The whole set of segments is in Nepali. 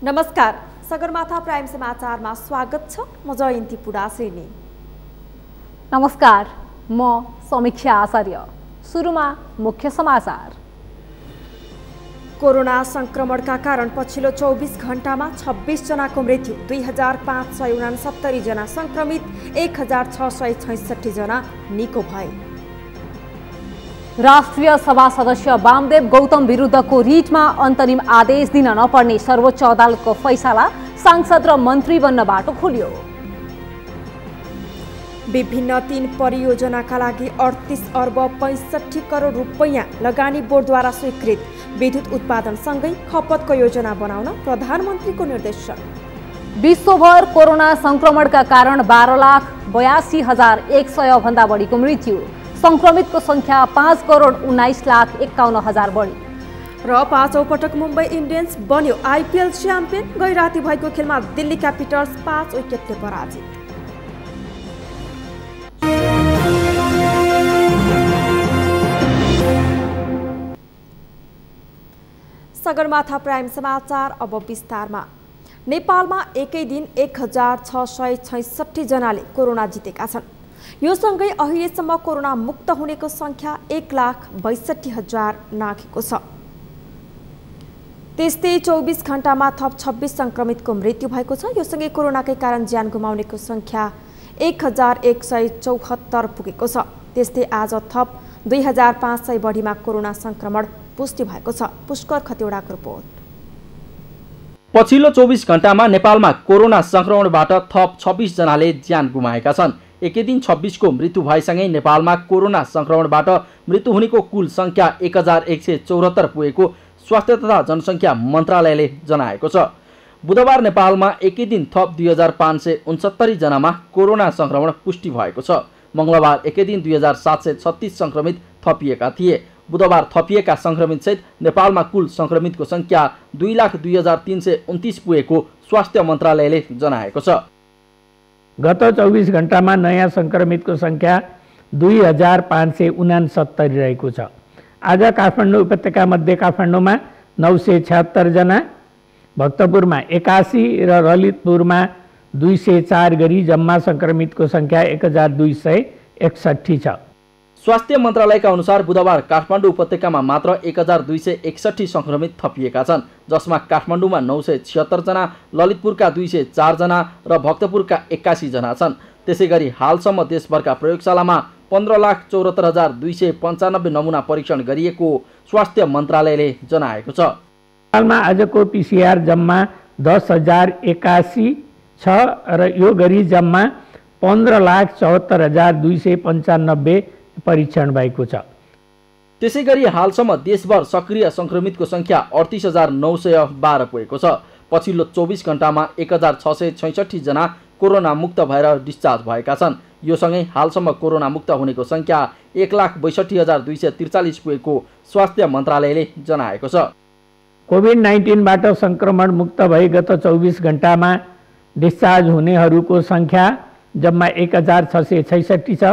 नमस्कार, सगरमाथा प्राइम समाचारमा स्वागत छ। म जयन्ती पुडासेनी। नमस्कार, म समीक्षा आचार्य। सुरुमा मुख्य समाचार। कोरोना संक्रमणका कारण पछिल्लो 24 घण्टामा 26 जनाको मृत्यु, 2569 जना संक्रमित, 1666 जना निको भए। राष्ट्रिय सभा सदस्य वामदेव गौतम विरुद्धको रिटमा अन्तरिम आदेश दिन नपर्ने सर्वोच्च अदालतको फैसला, सांसद र मन्त्री बन्न बाटो खोल्यो। विभिन्न 3 परियोजनाका लागि 38 अर्ब 65 करोड रुपैयाँ लगानी बोर्डद्वारा स्वीकृत। विद्युत उत्पादनसँगै खपतको योजना बनाउन प्रधानमन्त्रीको निर्देशन। विश्वभर कोरोना संक्रमणका कारण 12,82,100 भन्दा बढीको मृत्यु, संक्रमितको संख्या 5,19,51,000 बढी। र 5औं पटक मुम्बई इन्डियन्स बन्यो आइपिएल च्याम्पियन। गैराती भएको खेलमा दिल्ली क्यापिटल्स 5 विकेटले पराजित। सगरमाथा प्राइम समाचार अब विस्तारमा। नेपालमा एकै दिन 1666 जनाले कोरोना जितेका छन्। यो सँगै अहिलेसम्म कोरोना मुक्त हुनेको संख्या 1,62,000 नाघेको छ। त्यस्तै 24 घण्टामा थप 26 संक्रमितको मृत्यु भएको छ। यो सँगै कोरोनाकै कारण ज्यान गुमाउनेको संख्या 1174 पुगेको छ। त्यस्तै आज थप 2500 बढीमा कोरोना संक्रमण पुष्टि भएको छ। पुष्कर खतिवडाको रिपोर्ट। पछिल्लो 24 घण्टामा नेपालमा कोरोना संक्रमणबाट थप 26 जनाले ज्यान गुमाएका छन्। एकै दिन 26 को मृत्यु भएसँगै नेपालमा कोरोना संक्रमणबाट मृत्यु हुनेको कुल संख्या 1174 पुगेको स्वास्थ्य तथा जनसङ्ख्या मन्त्रालयले जनाएको छ। बुधबार नेपालमा एकै दिन थप 2569 जनामा कोरोना संक्रमण पुष्टि भएको छ। मंगलबार एकै दिन 2736 संक्रमित थपिएका थिए। बुधबार थपिएका संक्रमितसहित नेपालमा कुल संक्रमितको संख्या 2,02,329 पुगेको स्वास्थ्य मन्त्रालयले जनाएको छ। गत 24 घण्टामा नयाँ संक्रमितको संख्या 2,569 रहेको छ। आज काठमाडौँ उपत्यकामध्ये काठमाडौँमा 976 जना, भक्तपुरमा 81 र ललितपुरमा 204 गरी जम्मा संक्रमितको संख्या 1261 छ। स्वास्थ्य मन्त्रालयका अनुसार बुधबार काठमाडौँ उपत्यकामा मात्र 1261 संक्रमित थपिएका छन्, जसमा काठमाडौँमा 976 जना, ललितपुरका 204 जना र भक्तपुरका 81 जना छन्। त्यसैगरी हालसम्म देशभरका प्रयोगशालामा 15,74,295 नमुना परीक्षण गरिएको स्वास्थ्य मन्त्रालयले जनाएको छ। नेपालमा आजको पीसीआर जम्मा 10,081 छ र यो गरी जम्मा 15,74,295 परीक्षण भएको छ। त्यसैगरी हालसम्म देशभर सक्रिय संक्रमितको संख्या 38,912 पुगेको छ। पछिल्लो 24 घण्टामा 1,666 जना कोरोना मुक्त भएर डिस्चार्ज भएका छन्। यो सँगै हालसम्म कोरोना मुक्त हुनेको संख्या 1,62,243 पुगेको स्वास्थ्य मन्त्रालयले जनाएको छ। कोभिड-19बाट संक्रमण मुक्त भई गत 24 घण्टामा डिस्चार्ज हुनेहरूको संख्या जम्मा 1,666 छ।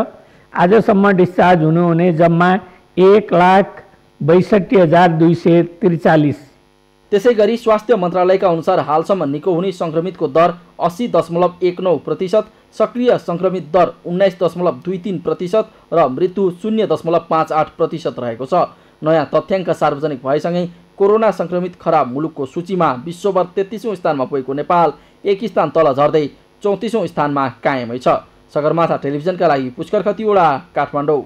आजसम्म डिस्चार्ज हुनुहुने जम्मा 1,62,243। त्यसैगरी स्वास्थ्य मन्त्रालयका अनुसार हालसम्म निको हुने संक्रमितको दर 80.19%, सक्रिय संक्रमित दर 19.23% र मृत्यु 0.58% रहेको छ। नयाँ तथ्याङ्क सार्वजनिक भएसँगै कोरोना संक्रमित खराब मुलुकको सूचीमा विश्वभर 33औं स्थानमा पुगेको नेपाल एक स्थान तल झर्दै 34औं स्थानमा कायमै छ। सगरमाथा टेलिभिजनका लागि पुष्कर खतिवडा, काठमाडौँ।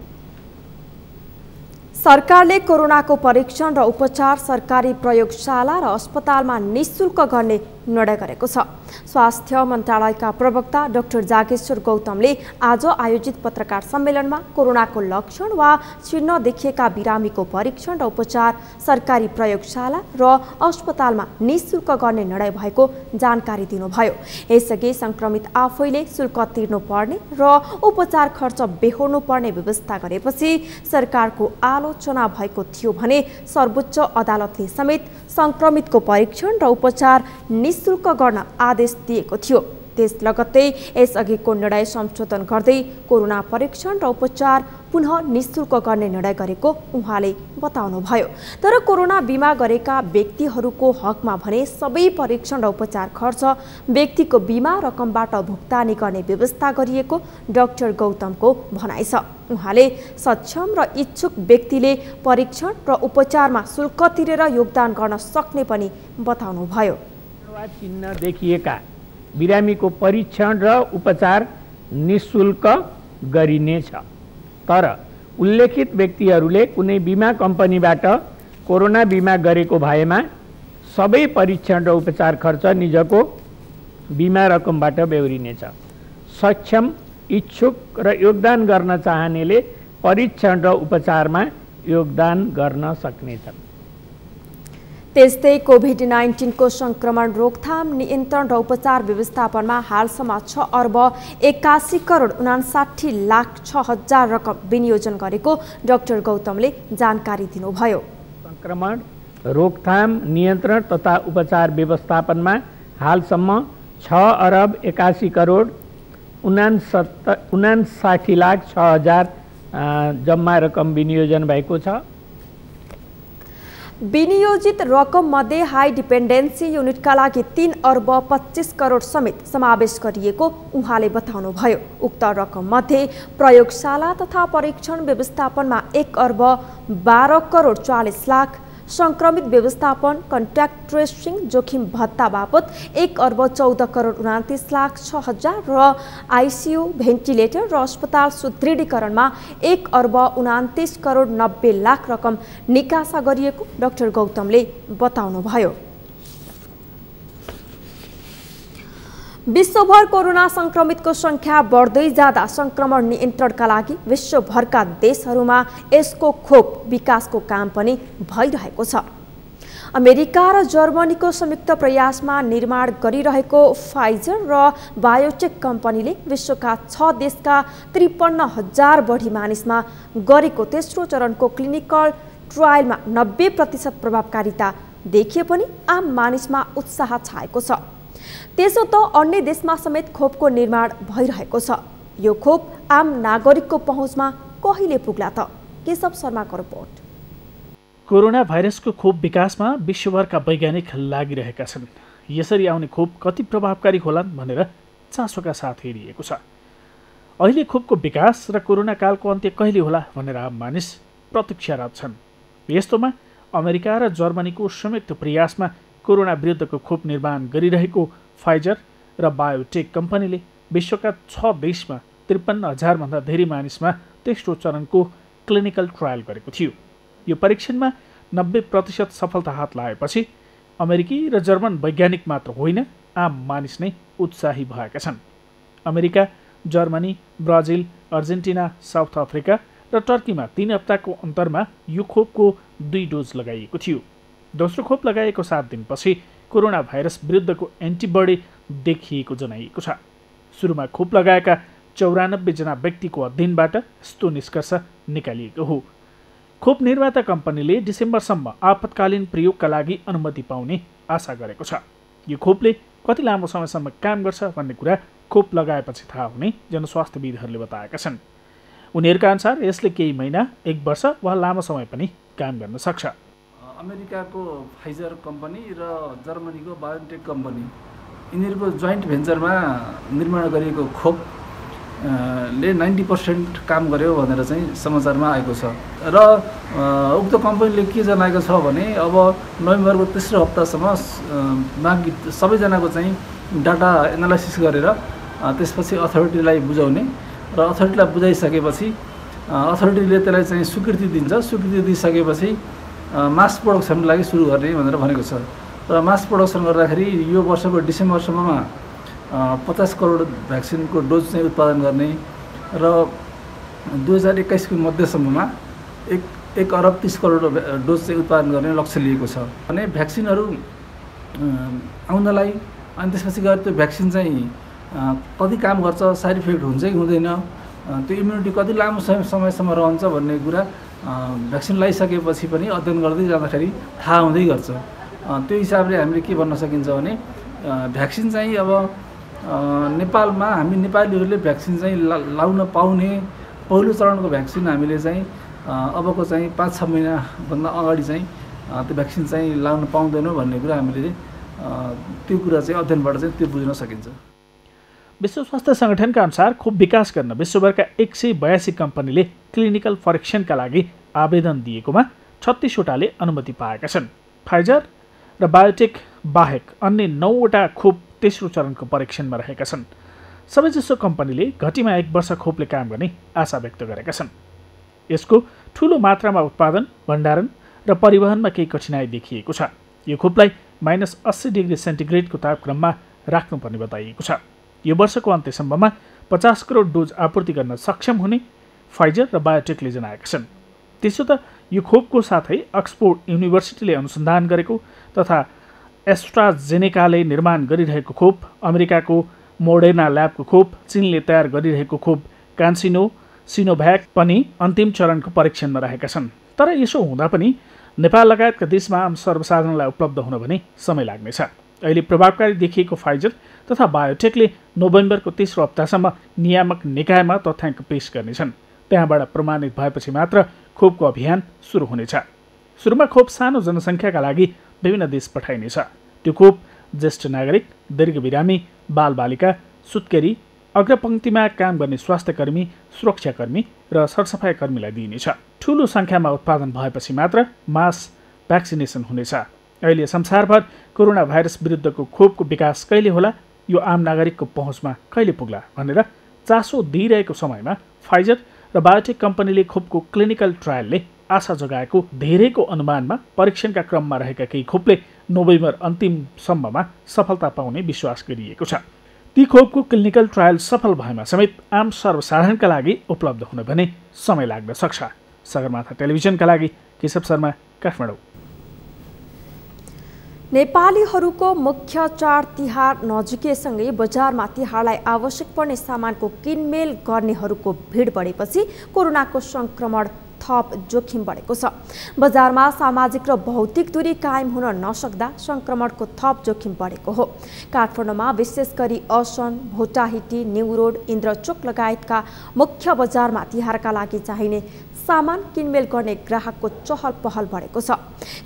सरकारले कोरोनाको परीक्षण र उपचार सरकारी प्रयोगशाला र अस्पतालमा निःशुल्क गर्ने निर्णय गरेको छ। स्वास्थ्य मन्त्रालयका प्रवक्ता डाक्टर जागेश्वर गौतमले आज आयोजित पत्रकार सम्मेलनमा कोरोनाको लक्षण वा चिन्ह देखिएका बिरामीको परीक्षण र उपचार सरकारी प्रयोगशाला र अस्पतालमा निःशुल्क गर्ने निर्णय भएको जानकारी दिनुभयो। यसअघि संक्रमित आफैले शुल्क तिर्नुपर्ने र उपचार खर्च बेहोर्नु पर्ने व्यवस्था गरेपछि सरकारको आलोचना भएको थियो भने सर्वोच्च अदालतले समेत संक्रमितको परीक्षण र उपचार निःशुल्क गर्न आदेश दिएको थियो। त्यस लगत्तै यसअघिको निर्णय संशोधन गर्दै कोरोना परीक्षण र उपचार पुनः निःशुल्क गर्ने निर्णय गरेको उहाँले बताउनुभयो। तर कोरोना बिमा गरेका व्यक्तिहरूको हकमा भने सबै परीक्षण र उपचार खर्च व्यक्तिको बिमा रकमबाट भुक्तानी गर्ने व्यवस्था गरिएको डाक्टर गौतमको भनाइ छ। उहाँले सक्षम र इच्छुक व्यक्तिले परीक्षण र उपचारमा शुल्क तिरेर योगदान गर्न सक्ने पनि बताउनुभयो। चिन्ह देखिएका बिरामीको परीक्षण र उपचार निःशुल्क गरिनेछ। तर उल्लेखित व्यक्तिहरूले कुनै बिमा कम्पनीबाट कोरोना बिमा गरेको भएमा सबै परीक्षण र उपचार खर्च निजको बिमा रकमबाट बेहोरिनेछ। सक्षम, इच्छुक र योगदान गर्न चाहनेले परीक्षण र उपचारमा योगदान गर्न सक्नेछन्। त्यस्तै कोभिड-19 को संक्रमण रोकथाम, नियन्त्रण र उपचार व्यवस्थापनमा हालसम्म 6 अर्ब 81 करोड 59 लाख 6 हजार रकम विनियोजन गरेको डाक्टर गौतमले जानकारी दिनुभयो। संक्रमण रोकथाम, नियन्त्रण तथा उपचार व्यवस्थापनमा हालसम्म 6 अर्ब 81 करोड 59 लाख 6 हजार जम्मा रकम विनियोजन भएको छ। विनियोजित रकम मध्ये हाई डिपेन्डेन्सी युनिटका लागि 3 अर्ब 25 करोड समेत समावेश गरिएको उहाँले बताउनुभयो। उक्त रकम मध्ये प्रयोगशाला तथा परीक्षण व्यवस्थापनमा 1 अर्ब 12 करोड 40 लाख, संक्रमित व्यवस्थापन, कन्ट्याक्ट ट्रेसिङ, जोखिम भत्ता बापत 1 अर्ब 14 करोड 29 लाख 6 हजार र आइसियु, भेन्टिलेटर र अस्पताल सुदृढीकरणमा 1 अर्ब 29 करोड 90 लाख रकम निकासा गरिएको डाक्टर गौतमले बताउनुभयो। विश्वभर कोरोना संक्रमितको संख्या बढ्दै जाँदा संक्रमण नियन्त्रणका लागि विश्वभरका देशहरूमा यसको खोप विकासको काम पनि भइरहेको छ। अमेरिका र जर्मनीको संयुक्त प्रयासमा निर्माण गरिरहेको फाइजर र बायोटेक कम्पनीले विश्वका 6 देशका 53,000 बढी मानिसमा गरेको तेस्रो चरणको क्लिनिकल ट्रायलमा 90% प्रभावकारिता देखिए पनि आम मानिसमा उत्साह छाएको छ। त्यसो त अन्य देशमा समेत खोपको निर्माण भइरहेको छ। यो खोप आम नागरिकको पहुँचमा कहिले पुग्ला त? केशव शर्माको रिपोर्ट। कोरोना भाइरसको खोप विकासमा विश्वभरका वैज्ञानिक लागिरहेका छन्। यसरी आउने खोप कति प्रभावकारी होलान् भनेर चासोका साथ हेरिएको छ। अहिले खोपको विकास र कोरोना कालको अन्त्य कहिले होला भनेर आम मानिस प्रतीक्षारत छन्। यस्तोमा अमेरिका र जर्मनीको संयुक्त प्रयासमा कोरोना विरुद्धको खोप निर्माण गरिरहेको फाइजर र बायोटेक कम्पनीले विश्वका 6 देशमा 53,000 भन्दा धेरै मानिसमा तेस्रो चरणको क्लिनिकल ट्रायल गरेको थियो। यो परीक्षणमा 90% सफलता हात लगाएपछि अमेरिकी र जर्मन वैज्ञानिक मात्र होइन, आम मानिस नै उत्साही भएका छन्। America, Germany, Brazil, Argentina, south Africa र टर्कीमा 3 हप्ताको अन्तरमा यो खोपको 2 डोज लगाइएको थियो। दोस्रो खोप लगाएको 7 दिनपछि कोरोना भाइरस विरुद्धको एन्टिबडी देखिएको जनाइएको छ। सुरुमा खोप लगाएका 94 जना व्यक्तिको अध्ययनबाट यस्तो निष्कर्ष निकालिएको हो। खोप निर्माता कम्पनीले डिसेम्बरसम्म आपतकालीन प्रयोगका लागि अनुमति पाउने आशा गरेको छ। यो खोपले कति लामो समयसम्म काम गर्छ भन्ने कुरा खोप लगाएपछि थाहा हुने जनस्वास्थ्यविदहरूले बताएका छन्। उनीहरूका अनुसार यसले केही महिना, 1 वर्ष वा लामो समय पनि काम गर्न सक्छ। अमेरिकाको फाइजर कम्पनी र जर्मनीको बायोटेक कम्पनी यिनीहरूको जोइन्ट भेन्चरमा निर्माण गरिएको खोप ले 90% काम गर्यो भनेर चाहिँ समाचारमा आएको छ। र उक्त कम्पनीले के जनाएको छ भने अब नोभेम्बरको तेस्रो हप्तासम्म बाँकी सबैजनाको चाहिँ डाटा एनालाइसिस गरेर त्यसपछि अथोरिटीलाई बुझाउने र अथोरिटीलाई बुझाइसकेपछि अथोरिटीले त्यसलाई चाहिँ स्वीकृति दिन्छ। स्वीकृति दिइसकेपछि मास प्रोडक्सनको लागि सुरु गर्ने भनेर भनेको छ। र मास प्रोडक्सन गर्दाखेरि यो वर्षको डिसेम्बरसम्ममा 50 करोड भ्याक्सिनको डोज चाहिँ उत्पादन गर्ने र 2021 को मध्यसम्ममा 1 अर्ब 30 करोड डोज चाहिँ उत्पादन गर्ने लक्ष्य लिएको छ। भने भ्याक्सिनहरू आउनलाई अनि त्यसपछि गएर त्यो भ्याक्सिन चाहिँ कति काम गर्छ, साइड इफेक्ट हुन्छ कि हुँदैन, त्यो इम्युनिटी कति लामो समयसम्म रहन्छ भन्ने कुरा भ्याक्सिन लगाइसकेपछि पनि अध्ययन गर्दै जाँदाखेरि थाहा हुँदै गर्छ। त्यो हिसाबले हामीले के भन्न सकिन्छ भने भ्याक्सिन चाहिँ अब नेपालमा हामी नेपालीहरूले भ्याक्सिन चाहिँ लाउन पाउने पहिलो चरणको भ्याक्सिन हामीले चाहिँ अबको चाहिँ 5-6 महिनाभन्दा अगाडि चाहिँ त्यो भ्याक्सिन चाहिँ लाउन पाउँदैनौँ भन्ने कुरा हामीले त्यो कुरा चाहिँ अध्ययनबाट चाहिँ त्यो बुझ्न सकिन्छ। विश्व स्वास्थ्य सङ्गठनका अनुसार खोप विकास गर्न विश्वभरका 182 कम्पनीले क्लिनिकल परीक्षणका लागि आवेदन दिएकोमा 36वटाले अनुमति पाएका छन्। फाइजर र बायोटेक बाहेक अन्य 9वटा खोप तेस्रो चरणको परीक्षणमा रहेका छन्। सबैजसो कम्पनीले घटीमा 1 वर्ष खोपले काम गर्ने आशा व्यक्त गरेका छन्। यसको ठूलो मात्रामा उत्पादन, भण्डारण र परिवहनमा केही कठिनाई देखिएको छ। यो खोपलाई -80 डिग्री सेन्टिग्रेडको तापक्रममा राख्नुपर्ने बताइएको छ। यो वर्षको अन्त्यसम्ममा 50 करोड डोज आपूर्ति गर्न सक्षम हुने फाइजर र बायोटेकले जनाएका छन्। त्यसो त यो खोपको साथै अक्सफोर्ड युनिभर्सिटीले अनुसन्धान गरेको तथा एस्ट्राजेनेकाले निर्माण गरिरहेको खोप, अमेरिकाको मोडेर्ना ल्याबको खोप, चीनले तयार गरिरहेको खोप कान्सिनो सिनोभ्याक पनि अन्तिम चरणको परीक्षणमा रहेका छन्। तर यसो हुँदा पनि नेपाल लगायतका देशमा आम सर्वसाधारणलाई उपलब्ध हुन भने समय लाग्नेछ। अहिले प्रभावकारी देखिएको फाइजर तथा बायोटेकले नोभेम्बरको तेस्रो हप्तासम्म नियामक निकायमा तथ्याङ्क पेश गर्नेछन्। त्यहाँबाट प्रमाणित भएपछि मात्र खोपको अभियान सुरु हुनेछ। सुरुमा खोप सानो जनसङ्ख्याका लागि विभिन्न देश पठाइनेछ। त्यो खोप ज्येष्ठ नागरिक, दीर्घविरामी, बालबालिका, सुत्केरी, अग्रपङ्क्तिमा काम गर्ने स्वास्थ्यकर्मी, सुरक्षाकर्मी र सरसफाइ कर्मीलाई दिइनेछ। ठूलो सङ्ख्यामा उत्पादन भएपछि मात्र मास भ्याक्सिनेसन हुनेछ। अहिले संसारभर कोरोना भाइरस विरुद्धको खोपको विकास कहिले होला, यो आम नागरिकको पहुँचमा कहिले पुग्ला भनेर चासो दिइरहेको समयमा फाइजर र बायोटेक कम्पनीले खोपको क्लिनिकल ट्रायलले आशा जगाएको धेरैको अनुमानमा परीक्षणका क्रममा रहेका केही खोपले नोभेम्बर अन्तिमसम्ममा सफलता पाउने विश्वास गरिएको छ। ती खोपको क्लिनिकल ट्रायल सफल भएमा समेत आम सर्वसाधारणका लागि उपलब्ध हुन भने समय लाग्न सक्छ। सगरमाथा टेलिभिजनका लागि केशव शर्मा, काठमाडौँ। नेपालीहरूको मुख्य चाड तिहार नजिकैसँगै बजारमा तिहारलाई आवश्यक पर्ने सामानको किनमेल गर्नेहरूको भिड बढेपछि कोरोनाको सङ्क्रमण थप जोखिम बढेको छ। बजारमा सामाजिक र भौतिक दूरी कायम हुन नसक्दा सङ्क्रमणको थप जोखिम बढेको हो। काठमाडौँमा विशेष गरी असन, भोटाहिटी, न्युरोड, इन्द्रचोक लगायतका मुख्य बजारमा तिहारका लागि चाहिने सामान किनमेल गर्ने ग्राहकको चहल पहल बढेको छ।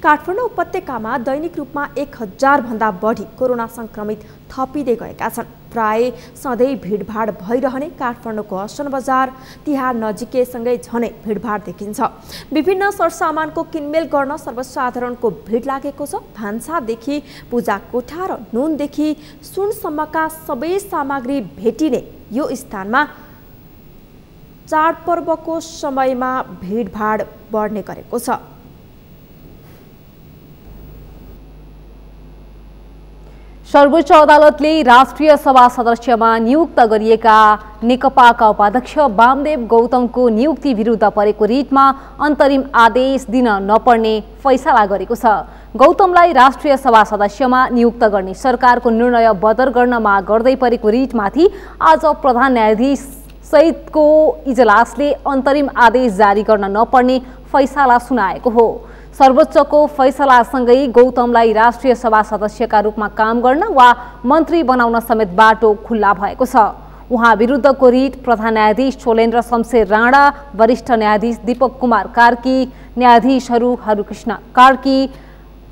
काठमाडौँ उपत्यकामा दैनिक रूपमा 1000 भन्दा बढी कोरोना सङ्क्रमित थपिँदै गएका छन्। प्राय सधैँ भिडभाड भइरहने काठमाडौँको असन बजार तिहार नजिकैसँगै झनै भिडभाड देखिन्छ। विभिन्न सरसामानको किनमेल गर्न सर्वसाधारणको भिड लागेको छ। भान्सादेखि पूजा कोठा र नुनदेखि सुनसम्मका सबै सामग्री भेटिने यो स्थानमा चाडपर्वको समयमा भिडभाड बढ्ने गरेको छ। सर्वोच्च अदालतले राष्ट्रिय सभा सदस्यमा नियुक्त गरिएका नेकपाका उपाध्यक्ष वामदेव गौतमको नियुक्ति विरुद्ध परेको रिटमा अन्तरिम आदेश दिन नपर्ने फैसला गरेको छ। गौतमलाई राष्ट्रिय सभा सदस्यमा नियुक्त गर्ने सरकारको निर्णय बदर गर्न माग गर्दै परेको रिटमाथि आज प्रधान न्यायाधीश सहितको इजलासले अन्तरिम आदेश जारी गर्न नपर्ने फैसला सुनाएको हो। सर्वोच्चको फैसलासँगै गौतमलाई राष्ट्रिय सभा सदस्यका रूपमा काम गर्न वा मन्त्री बनाउन समेत बाटो खुल्ला भएको छ। उहाँ विरुद्धको रिट प्रधान न्यायाधीश चोलेन्द्र शमशेर राणा, वरिष्ठ न्यायाधीश दीपक कुमार कार्की, न्यायाधीशहरू हरिकृष्ण कार्की,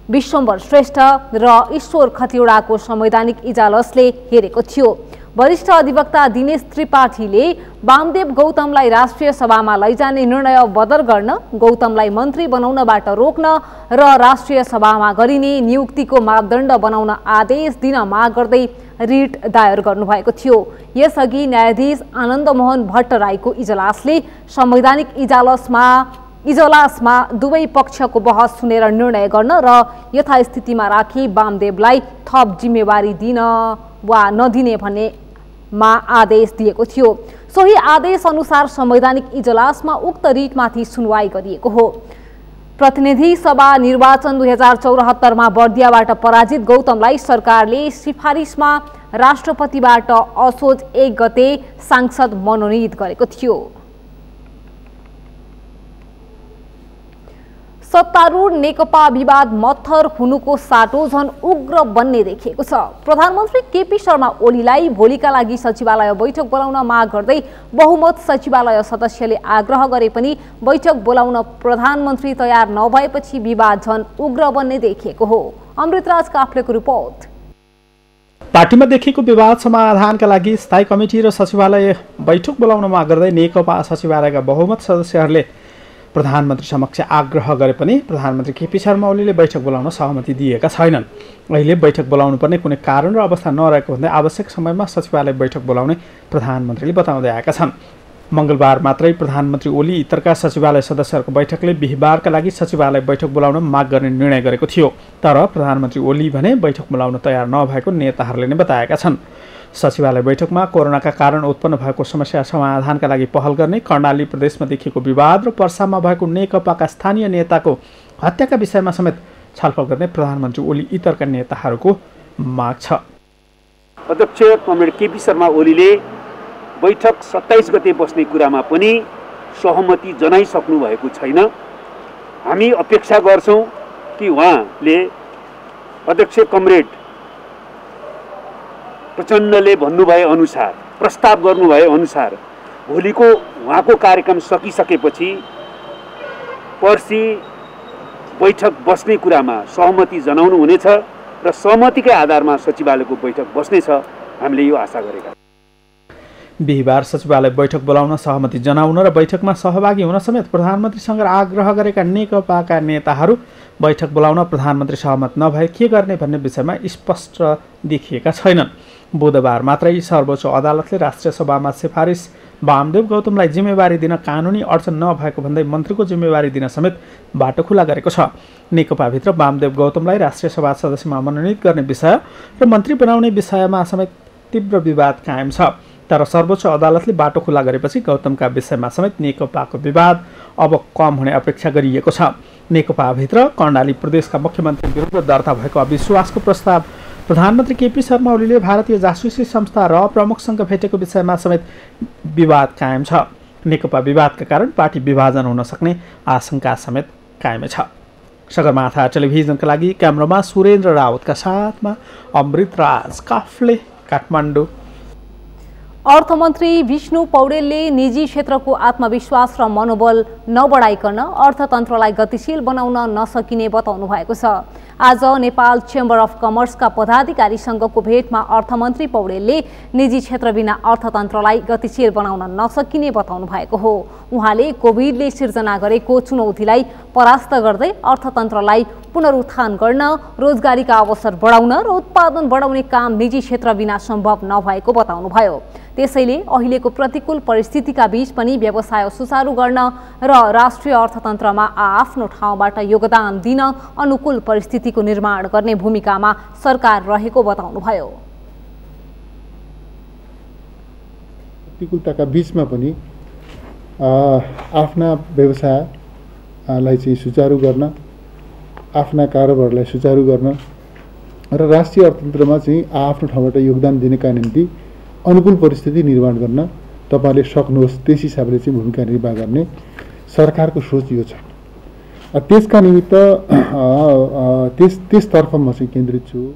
विश्वम्भर श्रेष्ठ र ईश्वर खतिवड़ाको संवैधानिक इजलासले हेरेको थियो। वरिष्ठ अधिवक्ता दिनेश त्रिपाठीले वामदेव गौतमलाई राष्ट्रिय सभामा लैजाने निर्णय बदर गर्न, गौतमलाई मन्त्री बनाउनबाट रोक्न र राष्ट्रिय सभामा गरिने नियुक्तिको मापदण्ड बनाउन आदेश दिन माग गर्दै रिट दायर गर्नुभएको थियो। यसअघि न्यायाधीश आनन्दमोहन भट्टराईको इजलासले संवैधानिक इजलासमा दुवै पक्षको बहस सुनेर निर्णय गर्न र यथास्थितिमा राखी वामदेवलाई थप जिम्मेवारी दिन वा नदिने भन्ने आदेश दिएको थियो। सोही आदेश अनुसार संवैधानिक इजलासमा उक्त रिटमाथि सुनवाई गरिएको हो। प्रतिनिधि सभा निर्वाचन 2074मा बर्दियाबाट पराजित गौतमलाई सरकारले सिफारिसमा राष्ट्रपतिबाट असोज 1 गते सांसद मनोनित गरेको थियो। सत्तारूढ नेकपा विवाद मत्थर हुनुको साटो झन उग्र बन्ने देखिएको छ। प्रधानमन्त्री केपी शर्मा ओलीलाई भोलिका लागि सचिवालय बैठक बोलाउन माग गर्दै बहुमत सचिवालय सदस्यले आग्रह गरे पनि बैठक बोलाउन प्रधानमन्त्री तयार नभएपछि विवाद झन उग्र बन्ने देखिएको हो। अमृतराज काफ्लेको रिपोर्ट। पार्टीमा देखिएको विवाद समाधानका लागि स्थायी कमिटी र सचिवालय बैठक बोलाउन माग गर्दै नेकपा सचिवालयका बहुमत सदस्यहरूले प्रधानमन्त्री समक्ष आग्रह गरे पनि प्रधानमन्त्री केपी शर्मा ओलीले बैठक बोलाउन सहमति दिएका छैनन्। अहिले बैठक बोलाउनु पर्ने कुनै कारण र अवस्था नरहेको भन्दै आवश्यक समयमा सचिवालय बैठक बोलाउने प्रधानमन्त्रीले बताउँदै आएका छन्। मङ्गलबार मात्रै प्रधानमन्त्री ओली इतरका सचिवालय सदस्यहरूको बैठकले बिहिबारका लागि सचिवालय बैठक बोलाउन माग गर्ने निर्णय गरेको थियो। तर प्रधानमन्त्री ओली भने बैठक बोलाउन तयार नभएको नेताहरूले नै बताएका छन्। सचिवालय बैठकमा कोरोनाका कारण उत्पन्न भएको समस्या समाधानका लागि पहल गर्ने, कर्णाली प्रदेशमा देखिएको विवाद र पर्सामा भएको नेकपाका स्थानीय नेताको हत्याका विषयमा समेत छलफल गर्ने प्रधानमन्त्री ओली इतरका नेताहरूको माग छ। अध्यक्ष कमरेड केपी शर्मा ओलीले बैठक 27 गते बस्ने कुरामा पनि सहमति जनाइसक्नु भएको छैन। हामी अपेक्षा गर्छौँ कि उहाँले अध्यक्ष कमरेड प्रचण्डले भन्नुभए अनुसार, प्रस्ताव गर्नुभए अनुसार भोलिको उहाँको कार्यक्रम सकिसकेपछि पर्सि बैठक बस्ने कुरामा सहमति जनाउनु हुनेछ र सहमतिकै आधारमा सचिवालयको बैठक बस्नेछ। हामीले यो आशा गरेका। बिहिबार सचिवालय बैठक बोलाउन सहमति जनाउन र बैठकमा सहभागी हुन समेत प्रधानमन्त्रीसँग आग्रह गरेका नेकपाका नेताहरू बैठक बोलाउन प्रधानमन्त्री सहमत नभए के गर्ने भन्ने विषयमा स्पष्ट देखिएका छैनन्। बुधबार मात्रै सर्वोच्च अदालतले राष्ट्रिय सभामा सिफारिस वामदेव गौतमलाई जिम्मेवारी दिन कानुनी अडचन नभएको भन्दै मन्त्रीको जिम्मेवारी दिन समेत बाटो खुला गरेको छ। नेकपाभित्र वामदेव गौतमलाई राष्ट्रिय सभा सदस्यमा मनोनित गर्ने विषय र मन्त्री बनाउने विषयमा समेत तीव्र विवाद कायम छ। तर सर्वोच्च अदालतले बाटो खुला गरेपछि गौतमका विषयमा समेत नेकपाको विवाद अब कम हुने अपेक्षा गरिएको छ। नेकपाभित्र कर्णाली प्रदेशका मुख्यमन्त्री विरुद्ध दर्ता भएको अविश्वासको प्रस्ताव प्रधानमन्त्री केपी शर्मा ओलीले भारतीय जासुसी संस्था र प्रमुखसँग भेटेको विषयमा समेत विवाद कायम छ। नेकपा विवादका कारण पार्टी विभाजन हुन सक्ने आशंका समेत कायमै छ। सगरमाथा टेलिभिजनका लागि क्यामेरामा सुरेन्द्र रावतका साथमा अमृतराज काफ्ले, काठमाडौँ। अर्थमन्त्री विष्णु पौडेलले निजी क्षेत्रको आत्मविश्वास र मनोबल नबढाइकन अर्थतन्त्रलाई गतिशील बनाउन नसकिने बताउनु भएको छ। आज नेपाल चेम्बर अफ कमर्सका पदाधिकारीसँगको भेटमा अर्थमन्त्री पौडेलले निजी क्षेत्र बिना अर्थतन्त्रलाई गतिशील बनाउन नसकिने बताउनु भएको हो। उहाँले कोभिडले सिर्जना गरेको चुनौतीलाई परास्त गर्दै अर्थतन्त्रलाई पुनरुत्थान गर्न, रोजगारीका अवसर बढाउन र उत्पादन बढाउने काम निजी क्षेत्र बिना सम्भव नभएको बताउनुभयो। त्यसैले अहिलेको प्रतिकूल परिस्थितिका बीच पनि व्यवसाय सुचारू गर्न र राष्ट्रिय अर्थतन्त्रमा आफ्नो ठाउँबाट योगदान दिन अनुकूल परिस्थितिको निर्माण गर्ने भूमिकामा सरकार रहेको बताउनुभयो। प्रतिकूलताका बीचमा पनि आफ्ना व्यवसायलाई चाहिँ सुचारू गर्न, आफ्ना कारोबारलाई सुचारू गर्न र राष्ट्रिय अर्थतन्त्रमा चाहिँ आफ्नो ठाउँबाट योगदान दिनका निम्ति अनुकूल परिस्थिति निर्माण गर्न तपाईले सक्नुहोस्, त्यस हिसाबले चाहिँ भूमिका निर्वाह गर्ने सरकारको सोच यो छ। त्यसका निमित्त त्यसतर्फ म चाहिँ केन्द्रित छु।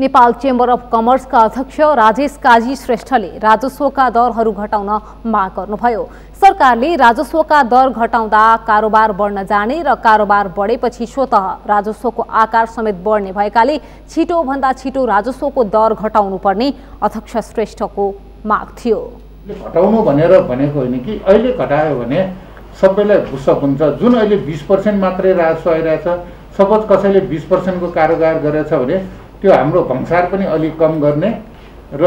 नेपाल चेम्बर अफ कमर्सका अध्यक्ष राजेश काजी श्रेष्ठले राजस्वका दरहरू घटाउन माग गर्नुभयो। सरकारले राजस्वका दर घटाउँदा कारोबार बढ्न जाने र कारोबार बढेपछि स्वतः राजस्वको आकार समेत बढ्ने भएकाले छिटोभन्दा छिटो राजस्वको दर घटाउनु पर्ने अध्यक्ष श्रेष्ठको माग थियो। घटाउनु भनेर भनेको होइन कि अहिले घटायो भने सबैलाई गुस्सा हुन्छ। जुन अहिले 20% मात्रै राजस्व आइरहेछ, सपोज कसैले 20% को कारोबार गरेछ भने त्यो हाम्रो भंसार पनि अलिक कम गर्ने र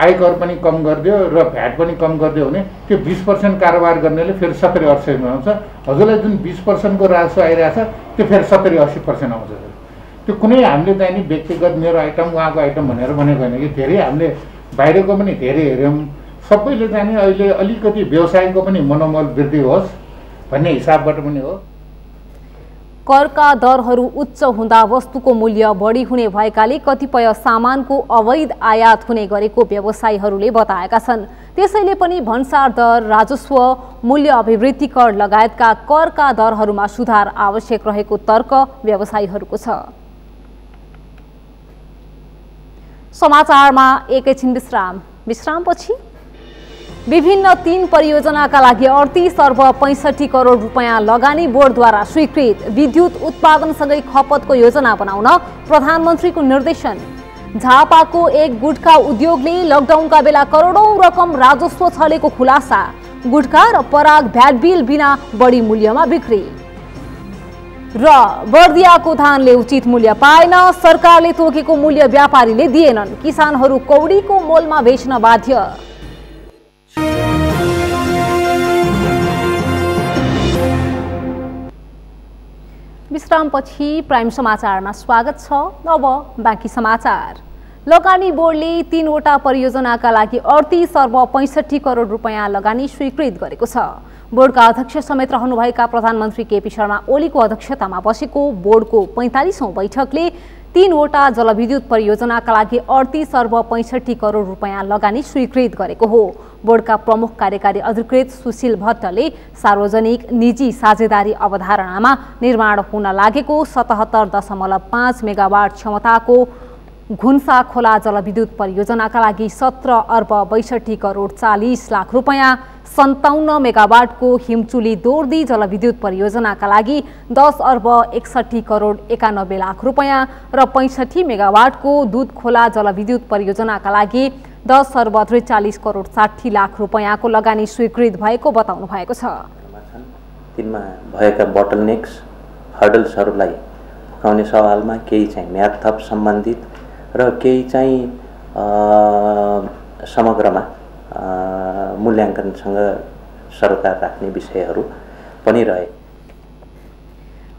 आयकर पनि कम गरिदियो र भ्याट पनि कम गरिदियो भने त्यो 20% कारोबार गर्नेले फेरि 70-80 आउँछ। हजुरलाई जुन 20% को राजस्व आइरहेछ त्यो फेरि 70-80% आउँछ। त्यो कुनै हामीले चाहिँ नि व्यक्तिगत मेरो आइटम उहाँको आइटम भनेर भनेको होइन कि धेरै हामीले बाहिरको पनि धेरै हेऱ्यौँ। सबैले चाहिँ नि अहिले अलिकति व्यवसायको पनि मनोबल वृद्धि होस् भन्ने हिसाबबाट पनि हो। करका दरहरू उच्च हुँदा वस्तुको मूल्य बढी हुने भएकाले कतिपय सामानको अवैध आयात हुने गरेको व्यवसायीहरूले बताएका छन्। त्यसैले पनि भन्सार दर, राजस्व, मूल्य अभिवृद्धि कर लगायतका करका दरहरूमा सुधार आवश्यक रहेको तर्क व्यवसायीहरूको छ। समाचारमा एकैछिन विश्रामपछि विभिन्न 3 परियोजनाका लागि 38 अर्ब 65 करोड रुपैयाँ लगानी बोर्डद्वारा स्वीकृत। विद्युत उत्पादनसँगै खपतको योजना बनाउन प्रधानमन्त्रीको निर्देशन। झापाको एक गुटखा उद्योगले लकडाउनका बेला करोडौं रकम राजस्व छलेको खुलासा। गुटखा र पराग भ्याट बिल बिना बढी मूल्यमा बिक्री। र बर्दियाको धानले उचित मूल्य पाएन, सरकारले तोकेको मूल्य व्यापारीले दिएनन्, किसानहरू कौडीको मोलमा बेच्न बाध्य। विश्रामपछि प्राइम समाचारमा स्वागत छ। अब बाँकी समाचार। लगानी बोर्डले 3 वटा परियोजनाका लागि 38 अर्ब 65 करोड रुपैयाँ लगानी स्वीकृत गरेको छ। बोर्डका अध्यक्ष समेत रहनुभएका प्रधानमन्त्री केपी शर्मा ओलीको अध्यक्षतामा बसेको बोर्डको 45औं बैठकले 3 वटा जलविद्युत परियोजनाका लागि 38 अर्ब 65 करोड रुपैयाँ लगानी स्वीकृत गरेको हो। बोर्डका प्रमुख कार्यकारी अधिकृत सुशील भट्टले सार्वजनिक निजी साझेदारी अवधारणामा निर्माण हुन लागेको 77.5 मेगावाट क्षमताको घुन्सा खोला जलविद्युत परियोजनाका लागि 17 अर्ब 62 करोड 40 लाख रुपैयाँ, 57 मेगावाटको हिमचुली दोर्दी जलविद्युत परियोजनाका लागि 10 अर्ब 61 करोड 91 लाख रुपैयाँ र 65 मेगावाटको दुध खोला जलविद्युत परियोजनाका लागि 10 अर्ब 43 करोड 60 लाख रुपैयाँको लगानी स्वीकृत भएको बताउनु भएको छ। तिनमा भएका बोटलनेक्स हर्डल्सहरूलाई फुकाउने सवालमा केही चाहिँ म्याद थप सम्बन्धित र केही चाहिँ समग्रमा मूल्याङ्कनसँग सरोकार राख्ने विषयहरू पनि रहे।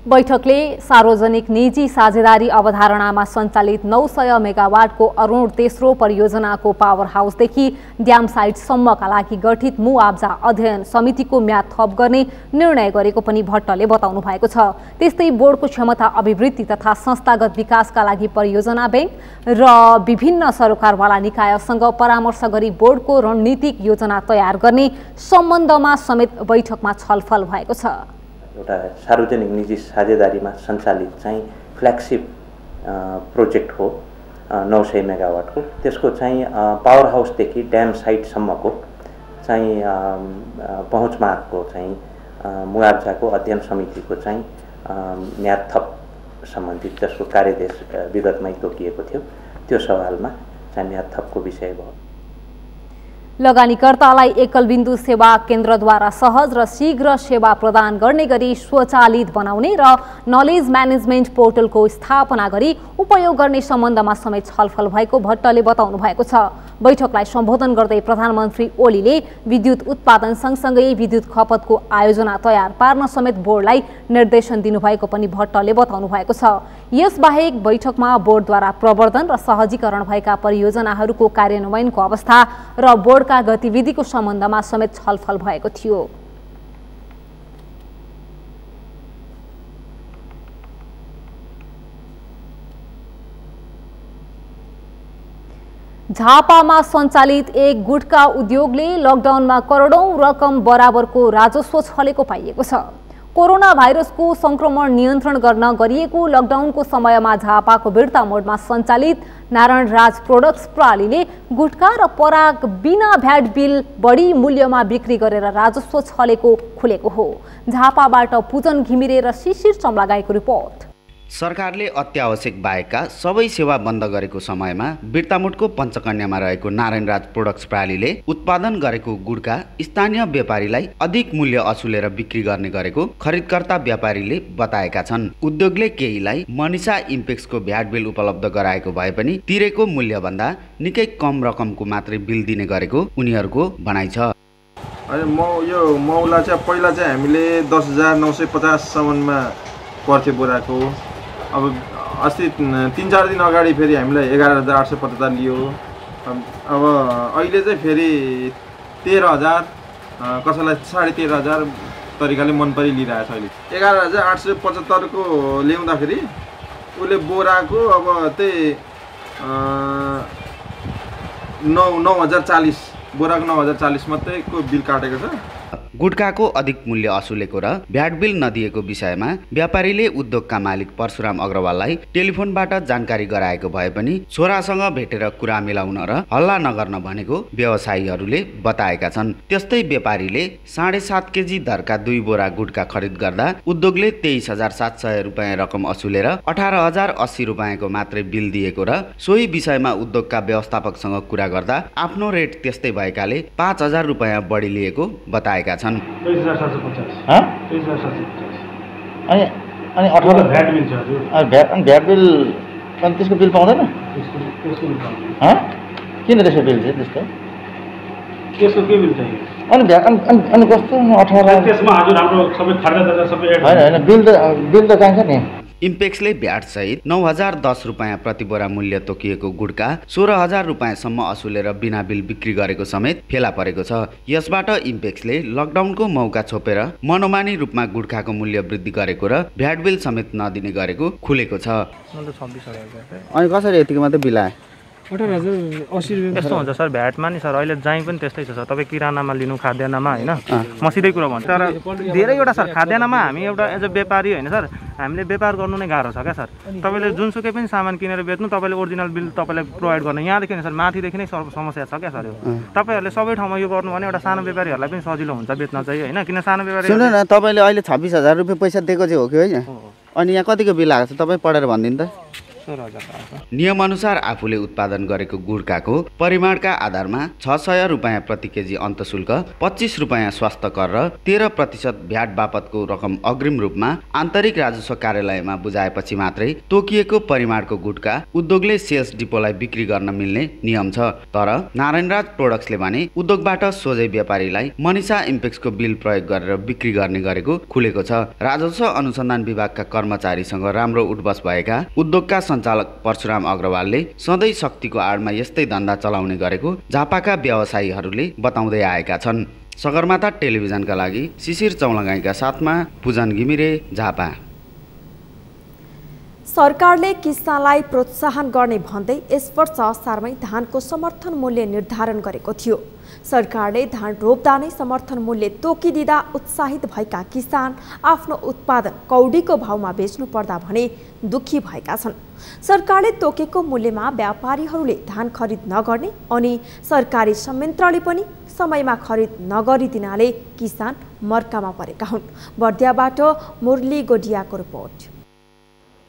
बैठकले सार्वजनिक निजी साझेदारी अवधारणामा सञ्चालित 900 मेगावाटको अरुण तेस्रो परियोजनाको पावर हाउसदेखि ड्याम साइटसम्मका लागि गठित मुआब्जा अध्ययन समितिको म्याद थप गर्ने निर्णय गरेको पनि भट्टले बताउनु भएको छ। त्यस्तै बोर्डको क्षमता अभिवृद्धि तथा संस्थागत विकासका लागि परियोजना बैंक र विभिन्न सरकारवाला निकायसँग परामर्श गरी बोर्डको रणनीतिक योजना तयार गर्ने सम्बन्धमा समेत बैठकमा छलफल भएको छ। एउटा सार्वजनिक निजी साझेदारीमा सञ्चालित चाहिँ फ्ल्यागशिप प्रोजेक्ट हो 900 मेगावाटको। त्यसको चाहिँ पावर हाउसदेखि ड्याम साइटसम्मको चाहिँ पहुँचमार्गको चाहिँ मुआब्जाको अध्ययन समितिको चाहिँ म्याद थप सम्बन्धित जसको कार्यदेश विगतमै तोकिएको थियो त्यो सवालमा चाहिँ म्याद थपको विषय भयो। लगानीकर्तालाई एकल बिन्दु सेवा केन्द्रद्वारा सहज र शीघ्र सेवा प्रदान गर्ने गरी स्वचालित बनाउने र नलेज म्यानेजमेन्ट पोर्टलको स्थापना गरी उपयोग गर्ने सम्बन्धमा समेत छलफल भएको भट्टले बताउनु भएको छ। बैठकलाई सम्बोधन गर्दै प्रधानमन्त्री ओलीले विद्युत उत्पादन सँगसँगै विद्युत खपतको आयोजना तयार पार्न समेत बोर्डलाई निर्देशन दिनुभएको पनि भट्टले बताउनु भएको छ। यसबाहेक बैठकमा बोर्डद्वारा प्रवर्धन र सहजीकरण भएका परियोजनाहरूको कार्यान्वयनको अवस्था र बोर्डका गतिविधिको सम्बन्धमा समेत छलफल भएको थियो। झापामा सञ्चालित एक गुटखा उद्योगले लकडाउनमा करोडौं रकम बराबरको राजस्व छलेको पाइएको छ। कोरोना भाइरसको संक्रमण नियन्त्रण गर्न गरिएको लकडाउनको समयमा झापाको बिर्ता मोडमा सञ्चालित नारायण राज प्रोडक्ट्स प्रणालीले गुटखा र पराग बिना भ्याट बिल बढी मूल्यमा बिक्री गरेर राजस्व छलेको खुलेको हो। झापाबाट पूजन घिमिरे र शिशिर चम्लागाईको रिपोर्ट। सरकारले अत्यावश्यक बाहेकका सबै सेवा बन्द गरेको समयमा बिर्तामोडको पञ्चकन्यामा रहेको नारायण राज प्रोडक्ट्स प्रणालीले उत्पादन गरेको गुड्का स्थानीय व्यापारीलाई अधिक मूल्य असुलेर बिक्री गर्ने गरेको खरिदकर्ता व्यापारीले बताएका छन्। उद्योगले केहीलाई मनिषा इम्पेक्सको भ्याट बिल उपलब्ध गराएको भए पनि तिरेको मूल्यभन्दा निकै कम रकमको मात्रै बिल दिने गरेको उनीहरूको भनाइ छ। यो मौला चाहिँ पहिला चाहिँ हामीले 10,950 सम्ममा पर्थ्यो बोराको। अब अस्ति 3-4 दिन अगाडि फेरि हामीलाई 11,875 लियो। अब अहिले चाहिँ फेरि 13,000 कसैलाई 13,500 तरिकाले मन परि लिइरहेछ। अहिले 11,875 को ल्याउँदाखेरि उसले बोराको अब त्यही 9,040 बोराको 9040 मात्रैको बिल काटेको छ। गुटखाको अधिक मूल्य असुलेको र भ्याट बिल नदिएको विषयमा व्यापारीले उद्योगका मालिक परशुराम अग्रवाललाई टेलिफोनबाट जानकारी गराएको भए पनि छोरासँग भेटेर कुरा मिलाउन र हल्ला नगर्न भनेको व्यवसायीहरूले बताएका छन्। त्यस्तै व्यापारीले 7.5 केजी दरका 2 बोरा गुटखा खरिद गर्दा उद्योगले 23,700 रुपियाँ रकम असुलेर 18,080 रुपियाँको मात्रै बिल दिएको र सोही विषयमा उद्योगका व्यवस्थापकसँग कुरा गर्दा आफ्नो रेट त्यस्तै भएकाले 5,000 रुपियाँ बढी लिएको बताएका छन्। 23,750 अनि 18 भ्याट बिल छ हजुर। भ्याट बिल अनि त्यसको बिल पाउँदैन? किन त्यसको बिल चाहिँ त्यस्तो? त्यसको के बिल चाहियो? अनि भ्याट अनि कस्तो 18 त्यसमा हजुर हाम्रो सबै खर्च सबै हैन बिल त चाहिन्छ नि। इम्पेक्सले भ्याट सहित 9,010 रुपियाँ प्रति बोरा मूल्य तोकिएको गुड्का 16,000 रुपियाँसम्म असुलेर बिना बिल बिक्री गरेको समेत फेला परेको छ। यसबाट इम्पेक्सले लकडाउनको मौका छोपेर मनोमानी रूपमा गुड्खाको मूल्य वृद्धि गरेको र भ्याट बिल समेत नदिने गरेको खुलेको छ। अनि कसरी यतिको मात्रै बिल आयो? 18,080 रुपियाँ यस्तो हुन्छ सर। भ्याटमा नि सर अहिले जाइँ पनि त्यस्तै छ सर। तपाईँ किरानामा लिनु खाद्यान्नमा होइन, म सिधै कुरा भन्छु। तर धेरैवटा सर खाद्यान्नमा हामी एउटा एज अ व्यापारी होइन सर, हामीले व्यापार गर्नु नै गाह्रो छ क्या सर। तपाईँले जुनसुकै पनि सामान किनेर बेच्नु, तपाईँले ओरिजिनल बिल तपाईँलाई प्रोभाइड गर्न यहाँदेखि सर माथिदेखि नै समस्या छ क्या सर। यो तपाईँहरूले सबै ठाउँमा यो गर्नु भने एउटा सानो व्यापारीहरूलाई पनि सजिलो हुन्छ बेच्न चाहिँ होइन। किन सानो व्यापारी सुन्नु न, तपाईँले अहिले 26,000 रुपियाँ पैसा दिएको चाहिँ हो कि होइन? अनि यहाँ कतिको बिल आएको छ तपाईँ पढेर भनिदिनु त। नियमअनुसार आफूले उत्पादन गरेको गुड्खाको परिमाणका आधारमा 600 रुपियाँ प्रति केजी अन्तशुल्क, 25 रुपियाँ स्वास्थ्य कर र 13% भ्याट बापतको रकम अग्रिम रूपमा आन्तरिक राजस्व कार्यालयमा बुझाएपछि मात्रै तोकिएको परिमाणको गुड्खा उद्योगले सेल्स डिपोलाई बिक्री गर्न मिल्ने नियम छ। तर नारायणराज प्रोडक्ट्सले भने उद्योगबाट सोझै व्यापारीलाई मनिषा इम्पेक्सको बिल प्रयोग गरेर बिक्री गर्ने गरेको खुलेको छ। राजस्व अनुसन्धान विभागका कर्मचारीसँग राम्रो उठबस भएका उद्योगका सञ्चालक परशुराम अग्रवालले सधैँ शक्तिको आडमा यस्तै धन्दा चलाउने गरेको झापाका व्यवसायीहरूले बताउँदै आएका छन्। सगरमाथा टेलिभिजनका लागि शिशिर चौलागाईका साथमा पूजन घिमिरे, झापा। सरकारले किसानलाई प्रोत्साहन गर्ने भन्दै यस वर्ष असारमै धानको समर्थन मूल्य निर्धारण गरेको थियो। सरकारले धान रोप्दा नै समर्थन मूल्य तोकिदिँदा उत्साहित भएका किसान आफ्नो उत्पादन कौडीको भावमा बेच्नु पर्दा भने दुखी भएका छन्। सरकारले तोकेको मूल्यमा व्यापारीहरूले धान खरिद नगर्ने अनि सरकारी संयन्त्रले पनि समयमा खरिद नगरिदिनाले किसान मर्कामा परेका हुन्। बर्दियाबाट मुरली गोडियाको रिपोर्ट।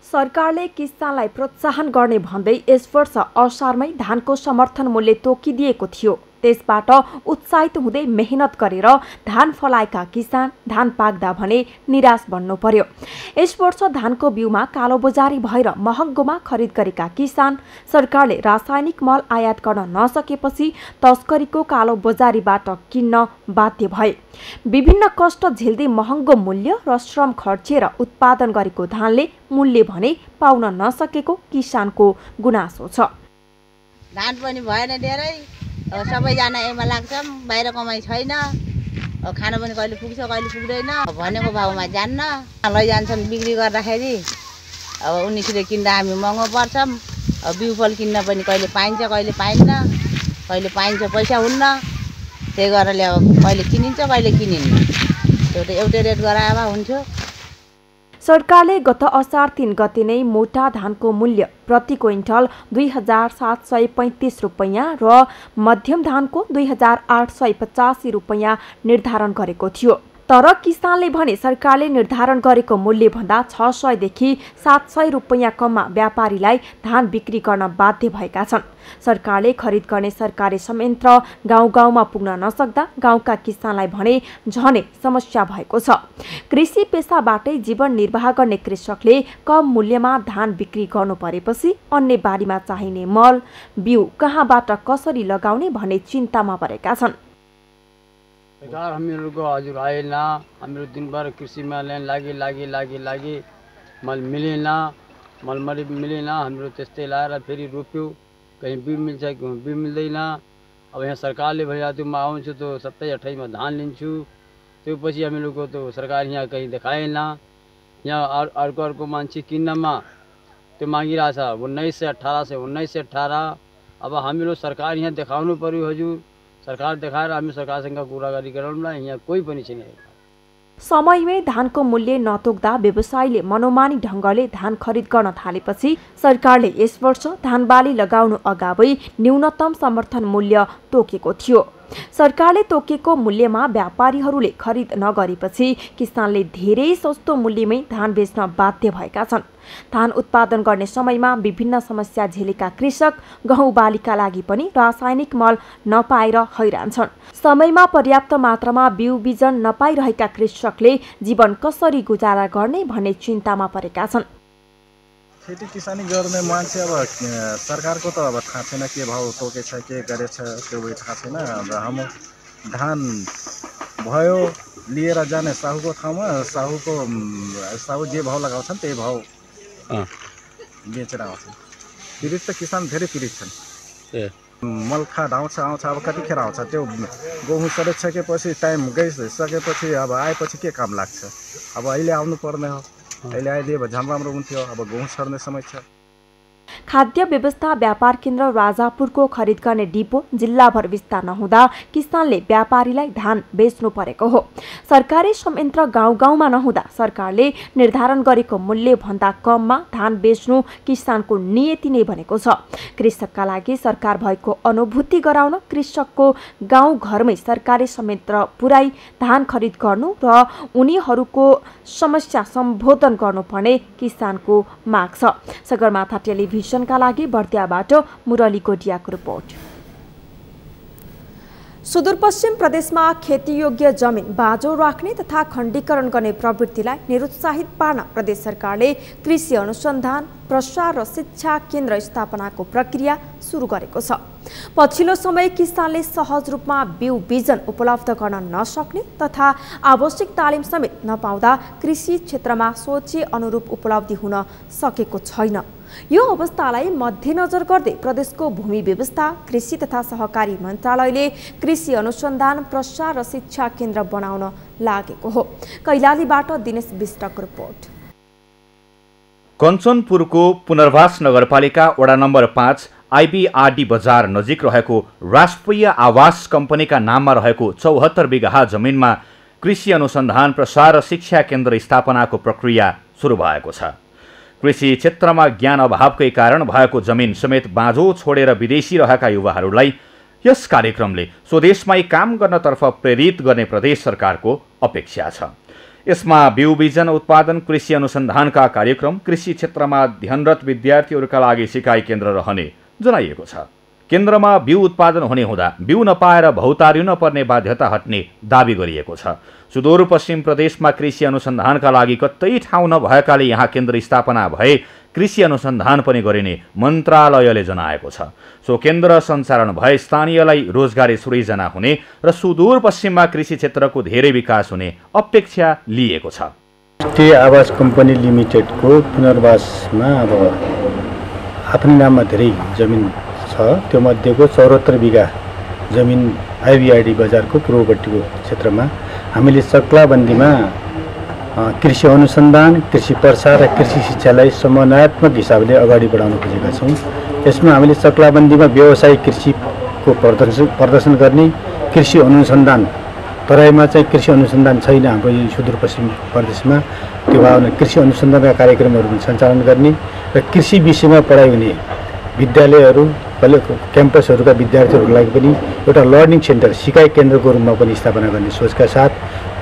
सरकारले किसानलाई प्रोत्साहन गर्ने भन्दै यस वर्ष असारमै धानको समर्थन मूल्य तोकिदिएको थियो। त्यसबाट उत्साहित हुँदै मेहनत गरेर धान फलाएका किसान धान पाक्दा भने निराश बन्नु पर्यो। यस वर्ष धानको बिउमा कालोबजारी भएर महँगोमा खरिद गरेका किसान सरकारले रासायनिक मल आयात गर्न नसकेपछि तस्करीको कालोबजारीबाट किन्न बाध्य भए। विभिन्न कष्ट झेल्दै महँगो मूल्य र श्रम खर्चेर उत्पादन गरेको धानले मूल्य भने पाउन नसकेको किसानको गुनासो छ। धान पनि भएन धेरै, सबैजना एमा लाग्छौँ, बाहिर कमाइ छैन, खाना पनि कहिले पुग्छ कहिले पुग्दैन, भनेको भाउमा जान्न लैजान्छन् बिक्री गर्दाखेरि। अब उनीहरूले किन्दा हामी महँगो पर्छौँ। बिउ फल किन्न पनि कहिले पाइन्छ कहिले पाइन्न, कहिले पाइन्छ पैसा हुन्न। त्यही गरेर अब कहिले किनिन्छ कहिले किनिन्न, त्यो त एउटै रेट गराए हुन्थ्यो। सरकारले गत असार 3 गते नै मोटा धानको मूल्य प्रति क्विन्टल 2,735 रुपियाँ र मध्यम धानको 2,885 रुपियाँ निर्धारण गरेको थियो। तर किसानले भने सरकारले निर्धारण गरेको मूल्य भन्दा 600 देखि 700 रुपियाँ कममा व्यापारीलाई धान बिक्री गर्न बाध्य भएका छन्। सरकारले खरिद गर्ने सरकारी संयन्त्र गाउँ गाउँमा पुग्न नसक्दा गाउँका किसानलाई भने झनै समस्या भएको छ। कृषि पेसाबाटै जीवन निर्वाह गर्ने कृषकले कम मूल्यमा धान बिक्री गर्नु परेपछि अन्य बारीमा चाहिने मल बिउ कहाँबाट कसरी लगाउने भन्ने चिन्तामा परेका छन्। सरकार हामीहरूको हजुर आएन, हामीहरू दिनभर कृषिमा लागि मल मिलेन, मलमरी मिलेन। हामीहरू त्यस्तै लाएर फेरि रोप्यो, कहीँ बिउ मिल्छ बिउ मिल्दैन। अब यहाँ सरकारले भनिरहेको थियो म आउँछु त 27-28 में धान लिन्छु, त्यो पछि हामीहरूको त सरकार यहाँ कहीँ देखाएन। यहाँ अर्को मान्छे किन्नमा त्यो मागिरहेछ 1918 से 1918। अब हामीहरू सरकार यहाँ देखाउनु पर्यो हजुर। सरकार देखाएर हामी सरकारसँग कुराकानी गरौँला, यहाँ कोही पनि छैन। समयमै धानको मूल्य नतोक्दा व्यवसायीले मनोमानी ढङ्गले धान खरिद गर्न थालेपछि सरकारले यस वर्ष धान बाली लगाउनु अगावै न्यूनतम समर्थन मूल्य तोकेको थियो। सरकारले तोकेको मूल्यमा व्यापारीहरूले खरिद नगरेपछि किसानले धेरै सस्तो मूल्यमै धान बेच्न बाध्य भएका छन्। धान उत्पादन गर्ने समयमा विभिन्न समस्या झेलेका कृषक गहुँ बालीका लागि पनि रासायनिक मल नपाएर हैरान छन्। समयमा पर्याप्त मात्रामा बिउ बिजन नपाइरहेका कृषकले जीवन कसरी गुजारा गर्ने भन्ने चिन्तामा परेका छन्। खेती किसानी गर्ने मान्छे अब सरकारको त अब थाहा छैन के भाउ तोकेछ के गरेछ त्यो थाहा छैन। र हाम्रो धान भयो लिएर जाने साहुको ठाउँमा साहु जे भाउ लगाउँछन् त्यही भाउ बेचेर आउँछन्। पीडित त किसान धेरै पीडित छन्। मल खाद आउँछ अब कतिखेर आउँछ त्यो गहुँ सरिसकेपछि टाइम गइसकेपछि अब आएपछि के काम लाग्छ। अब अहिले आउनु पर्ने हो। अहिले आइदिए झन् राम्रो हुन्थ्यो। अब गहुँ सर्ने समय छ। खाद्य व्यवस्था व्यापार केन्द्र राजापुरको खरिद गर्ने डिपो जिल्लाभर विस्तार नहुँदा किसानले व्यापारीलाई धान बेच्नु परेको हो। सरकारी संयन्त्र गाउँ गाउँमा नहुँदा सरकारले निर्धारण गरेको मूल्य भन्दा कममा धान बेच्नु किसानको नियति नै बनेको छ। कृषकका लागि सरकार भएको अनुभूति गराउन कृषकको गाउँ घरमै सरकारी संयन्त्र पुर्याई धान खरिद गर्नु र उनीहरूको समस्या सम्बोधन गर्नुपर्ने किसानको माग छ। सगरमाथा टेलिभिजनका लागि बर्दियाबाट मुरली गोडियाको रिपोर्ट। सुदूरपश्चिम प्रदेशमा खेतीयोग्य जमिन बाँझो राख्ने तथा खण्डीकरण गर्ने प्रवृत्तिलाई निरुत्साहित पार्न प्रदेश सरकारले कृषि अनुसन्धान प्रसार र शिक्षा केन्द्र स्थापनाको प्रक्रिया सुरु गरेको छ। पछिल्लो समय किसानले सहज रूपमा बिउ बिजन उपलब्ध गर्न नसक्ने तथा आवश्यक तालिम समेत नपाउँदा कृषि क्षेत्रमा सोचे अनुरूप उपलब्धि हुन सकेको छैन। यो अवस्थालाई मध्यनजर गर्दै प्रदेशको भूमि व्यवस्था कृषि तथा सहकारी मन्त्रालयले कृषि अनुसन्धान प्रसार र शिक्षा केन्द्र बनाउन लागेको हो। कैलालीबाट दिनेश विष्टको रिपोर्ट। कञ्चनपुरको पुनर्वास नगरपालिका वडा नम्बर 5 आइबीआरडी बजार नजिक रहेको राष्ट्रिय आवास कम्पनीका नाममा रहेको 74 बिघा जमिनमा कृषि अनुसन्धान प्रसार र शिक्षा केन्द्र स्थापनाको प्रक्रिया सुरु भएको छ। कृषि क्षेत्रमा ज्ञान अभावकै कारण भएको जमिन समेत बाँझो छोडेर विदेशी रहेका युवाहरूलाई यस कार्यक्रमले स्वदेशमै काम गर्नतर्फ प्रेरित गर्ने प्रदेश सरकारको अपेक्षा छ। यसमा बिउ बिजन उत्पादन कृषि अनुसन्धानका कार्यक्रम कृषि क्षेत्रमा ध्यानरत विद्यार्थीहरूका लागि सिकाइ केन्द्र रहने जनाइएको छ। केन्द्रमा बिउ उत्पादन हुने हुँदा बिउ नपाएर भौतारिनु पर्ने बाध्यता हट्ने दावी गरिएको छ। सुदूरपश्चिम प्रदेशमा कृषि अनुसन्धानका लागि कतै ठाउँ नभएकाले यहाँ केन्द्र स्थापना भए कृषि अनुसन्धान पनि गरिने मन्त्रालयले जनाएको छ। सो केन्द्र सञ्चालन भए स्थानीयलाई रोजगारी सृजना हुने र सुदूरपश्चिममा कृषि क्षेत्रको धेरै विकास हुने अपेक्षा लिएको छ। राष्ट्रिय आवास कम्पनी लिमिटेडको पुनर्वासमा अब आफ्नो नाममा धेरै जमिन छ। त्यो मध्येको 74 बिघा जमिन आइबीआरडी बजारको पूर्वपट्टिको क्षेत्रमा हामीले सक्लाबन्दीमा कृषि अनुसन्धान कृषि प्रसार र कृषि शिक्षालाई समन्वयात्मक हिसाबले अगाडि बढाउन खोजेका छौँ। यसमा हामीले सक्लाबन्दीमा व्यावसायिक कृषिको प्रदर्शन गर्ने कृषि अनुसन्धान तराईमा चाहिँ कृषि अनुसन्धान छैन हाम्रो यो सुदूरपश्चिम प्रदेशमा। त्यो भावना कृषि अनुसन्धानका कार्यक्रमहरू पनि सञ्चालन गर्ने र कृषि विषयमा पढाइ हुने विद्यालयहरू क्याम्पसहरूका विद्यार्थीहरूको लागि पनि एउटा लर्निङ सेन्टर सिकाइ केन्द्रको रूपमा पनि स्थापना गर्ने सोचका साथ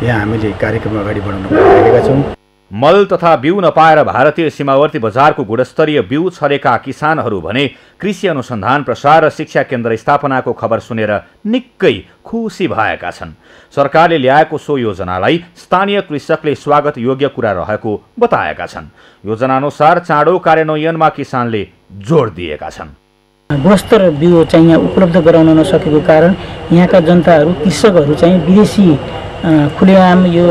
यहाँ हामीले कार्यक्रम अगाडि बढाउन लागेका छौँ। मल तथा बिउ नपाएर भारतीय सीमावर्ती बजारको गुणस्तरीय बिउ छरेका किसानहरू भने कृषि अनुसन्धान प्रसार र शिक्षा केन्द्र स्थापनाको खबर सुनेर निकै खुसी भएका छन्। सरकारले ल्याएको सो योजनालाई स्थानीय कृषकले स्वागत योग्य कुरा रहेको बताएका छन्। योजनाअनुसार चाँडो कार्यान्वयनमा किसानले जोड दिएका छन्। गुणस्तर बिउ चाहिँ यहाँ उपलब्ध गराउन नसकेको कारण यहाँका जनताहरू कृषकहरू चाहिँ विदेशी खुलेआम यो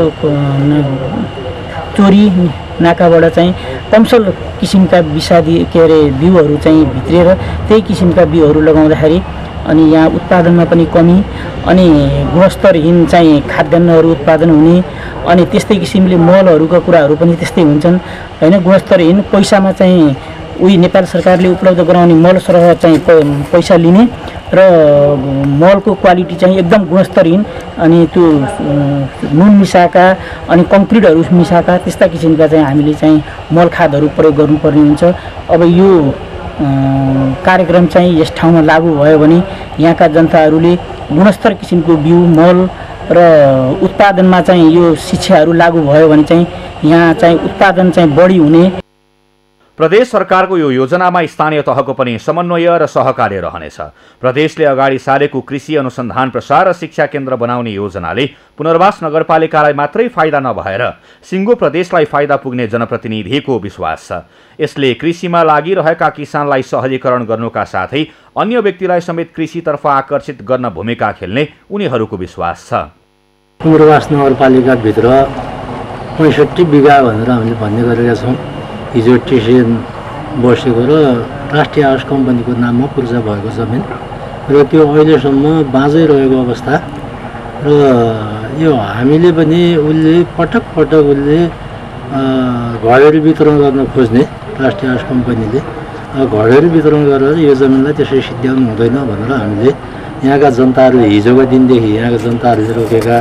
चोरी नाकाबाट चाहिँ कमसल किसिमका विषादी बिउहरू चाहिँ भित्रिएर त्यही किसिमका बिउहरू लगाउँदाखेरि अनि यहाँ उत्पादनमा पनि कमी अनि गुणस्तरहीन चाहिँ खाद्यान्नहरू उत्पादन हुने अनि त्यस्तै किसिमले मलहरूका कुराहरू पनि त्यस्तै हुन्छन् हैन। गुणस्तरहीन पैसामा चाहिँ उही नेपाल सरकारले उपलब्ध गराउने मल सरह चाहिँ पैसा लिने र मलको क्वालिटी चाहिँ एकदम गुणस्तरहीन अनि त्यो नुन मिसाएका अनि कङ्क्रिटहरू मिसाएका त्यस्ता किसिमका चाहिँ हामीले चाहिँ मल खादहरू प्रयोग गर्नुपर्ने हुन्छ। अब यो कार्यक्रम चाहिँ यस ठाउँमा लागू भयो भने यहाँका जनताहरूले गुणस्तर किसिमको बिउ मल र उत्पादनमा चाहिँ यो शिक्षाहरू लागू भयो भने चाहिँ यहाँ चाहिँ उत्पादन चाहिँ बढी हुने। प्रदेश सरकारको यो योजनामा स्थानीय तहको पनि समन्वय र सहकार्य रहनेछ। प्रदेशले अगाडि सारेको कृषि अनुसन्धान प्रसार र शिक्षा केन्द्र बनाउने योजनाले पुनर्वास नगरपालिकालाई मात्रै फाइदा नभएर सिङ्गो प्रदेशलाई फाइदा पुग्ने जनप्रतिनिधिको विश्वास छ। यसले कृषिमा लागिरहेका किसानलाई सहजीकरण गर्नुका साथै अन्य व्यक्तिलाई समेत कृषितर्फ आकर्षित गर्न भूमिका खेल्ने उनीहरूको विश्वास छ। पुनर्वास नगरपालिकाभित्र 65 बिघा भनेर हामीले भन्ने गरेका छौँ। हिजो टिसिएन बसेको र राष्ट्रिय आवास कम्पनीको नाममा पूर्जा भएको जमिन र त्यो अहिलेसम्म बाँझै रहेको अवस्था र यो हामीले पनि उसले पटक पटक उसले घरेलु वितरण गर्न खोज्ने राष्ट्रिय आवास कम्पनीले घरेलु वितरण गरेर यो जमिनलाई त्यसरी सिद्ध्याउनु हुँदैन भनेर हामीले यहाँका जनताहरूले हिजोको दिनदेखि यहाँका जनताहरूले रोकेका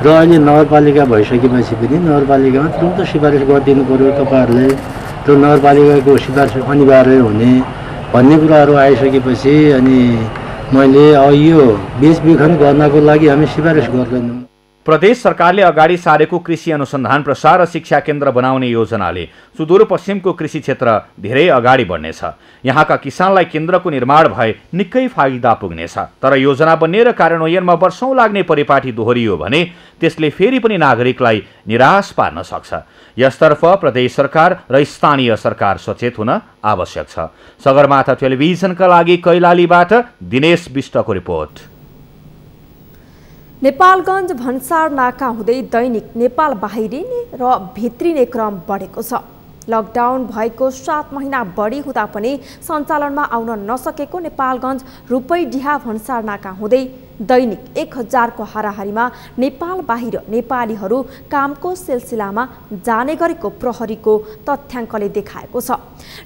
र अहिले नगरपालिका भइसकेपछि पनि नगरपालिकामा तुरन्त सिफारिस गरिदिनु पर्यो तपाईँहरूले र नगरपालिकाको सिफारिस अनिवार्य हुने भन्ने कुराहरू आइसकेपछि अनि मैले यो बेचबिखन गर्नको लागि हामी सिफारिस गर्दैनौँ। प्रदेश सरकारले अगाडि सारेको कृषि अनुसन्धान प्रसार र शिक्षा केन्द्र बनाउने योजनाले सुदूरपश्चिमको कृषि क्षेत्र धेरै अगाडि बढ्नेछ। यहाँका किसानलाई केन्द्रको निर्माण भए निकै फाइदा पुग्नेछ। तर योजना बन्ने र कार्यान्वयनमा वर्षौं लाग्ने परिपाटी दोहोरियो भने त्यसले फेरि पनि नागरिकलाई निराश पार्न सक्छ। यसतर्फ प्रदेश सरकार र स्थानीय सरकार सचेत हुन आवश्यक छ। सगरमाथा टेलिभिजनका लागि कैलालीबाट दिनेश विष्टको रिपोर्ट। नेपालगञ्ज भन्सार नाका हुँदै दैनिक नेपाल बाहिरिने र भित्रिने क्रम बढेको छ। लकडाउन भएको 7 महिना बढी हुँदा पनि सञ्चालनमा आउन नसकेको नेपालगञ्ज रूपैडिहा भन्सार नाका हुँदै दैनिक 1000 को हाराहारीमा नेपाल बाहिर नेपालीहरू कामको सिलसिलामा जाने गरेको प्रहरीको तथ्याङ्कले देखाएको छ।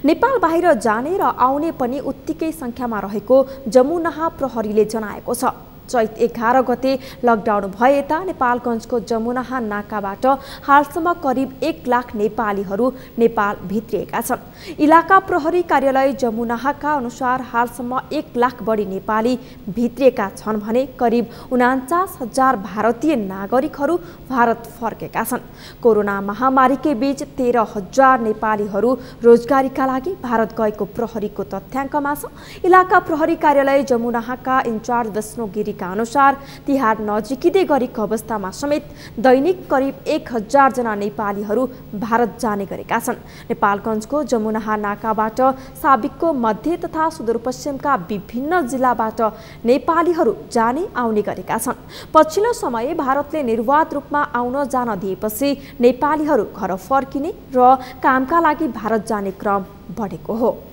नेपाल बाहिर जाने र आउने पनि उत्तिकै सङ्ख्यामा रहेको जमुनाहा प्रहरीले जनाएको छ। चैत 11 गते लकडाउन भए यता नेपालगञ्जको जमुनाहा नाकाबाट हालसम्म करिब 1 लाख नेपालीहरू नेपाल भित्रिएका छन्। इलाका प्रहरी कार्यालय जमुनाहाका अनुसार हालसम्म 1 लाख बढी नेपाली भित्रिएका छन् भने करिब 49,000 भारतीय नागरिकहरू भारत फर्केका छन्। कोरोना महामारीकै बीच 13,000 नेपालीहरू रोजगारीका लागि भारत गएको प्रहरीको तथ्याङ्कमा छ। इलाका प्रहरी कार्यालय जमुनाहाका इन्चार्ज विष्णु गिरी अनुसार तिहार नजिकिँदै गरेको अवस्थामा समेत दैनिक करिब 1000 जना नेपालीहरू भारत जाने गरेका छन्। नेपालगञ्जको जमुनाहा नाकाबाट साबिकको मध्य तथा सुदूरपश्चिमका विभिन्न जिल्लाबाट नेपालीहरू जाने आउने गरेका छन्। पछिल्लो समय भारतले निर्वाध रूपमा आउन जान दिएपछि नेपालीहरू घर फर्किने र कामका लागि भारत जाने क्रम बढेको हो।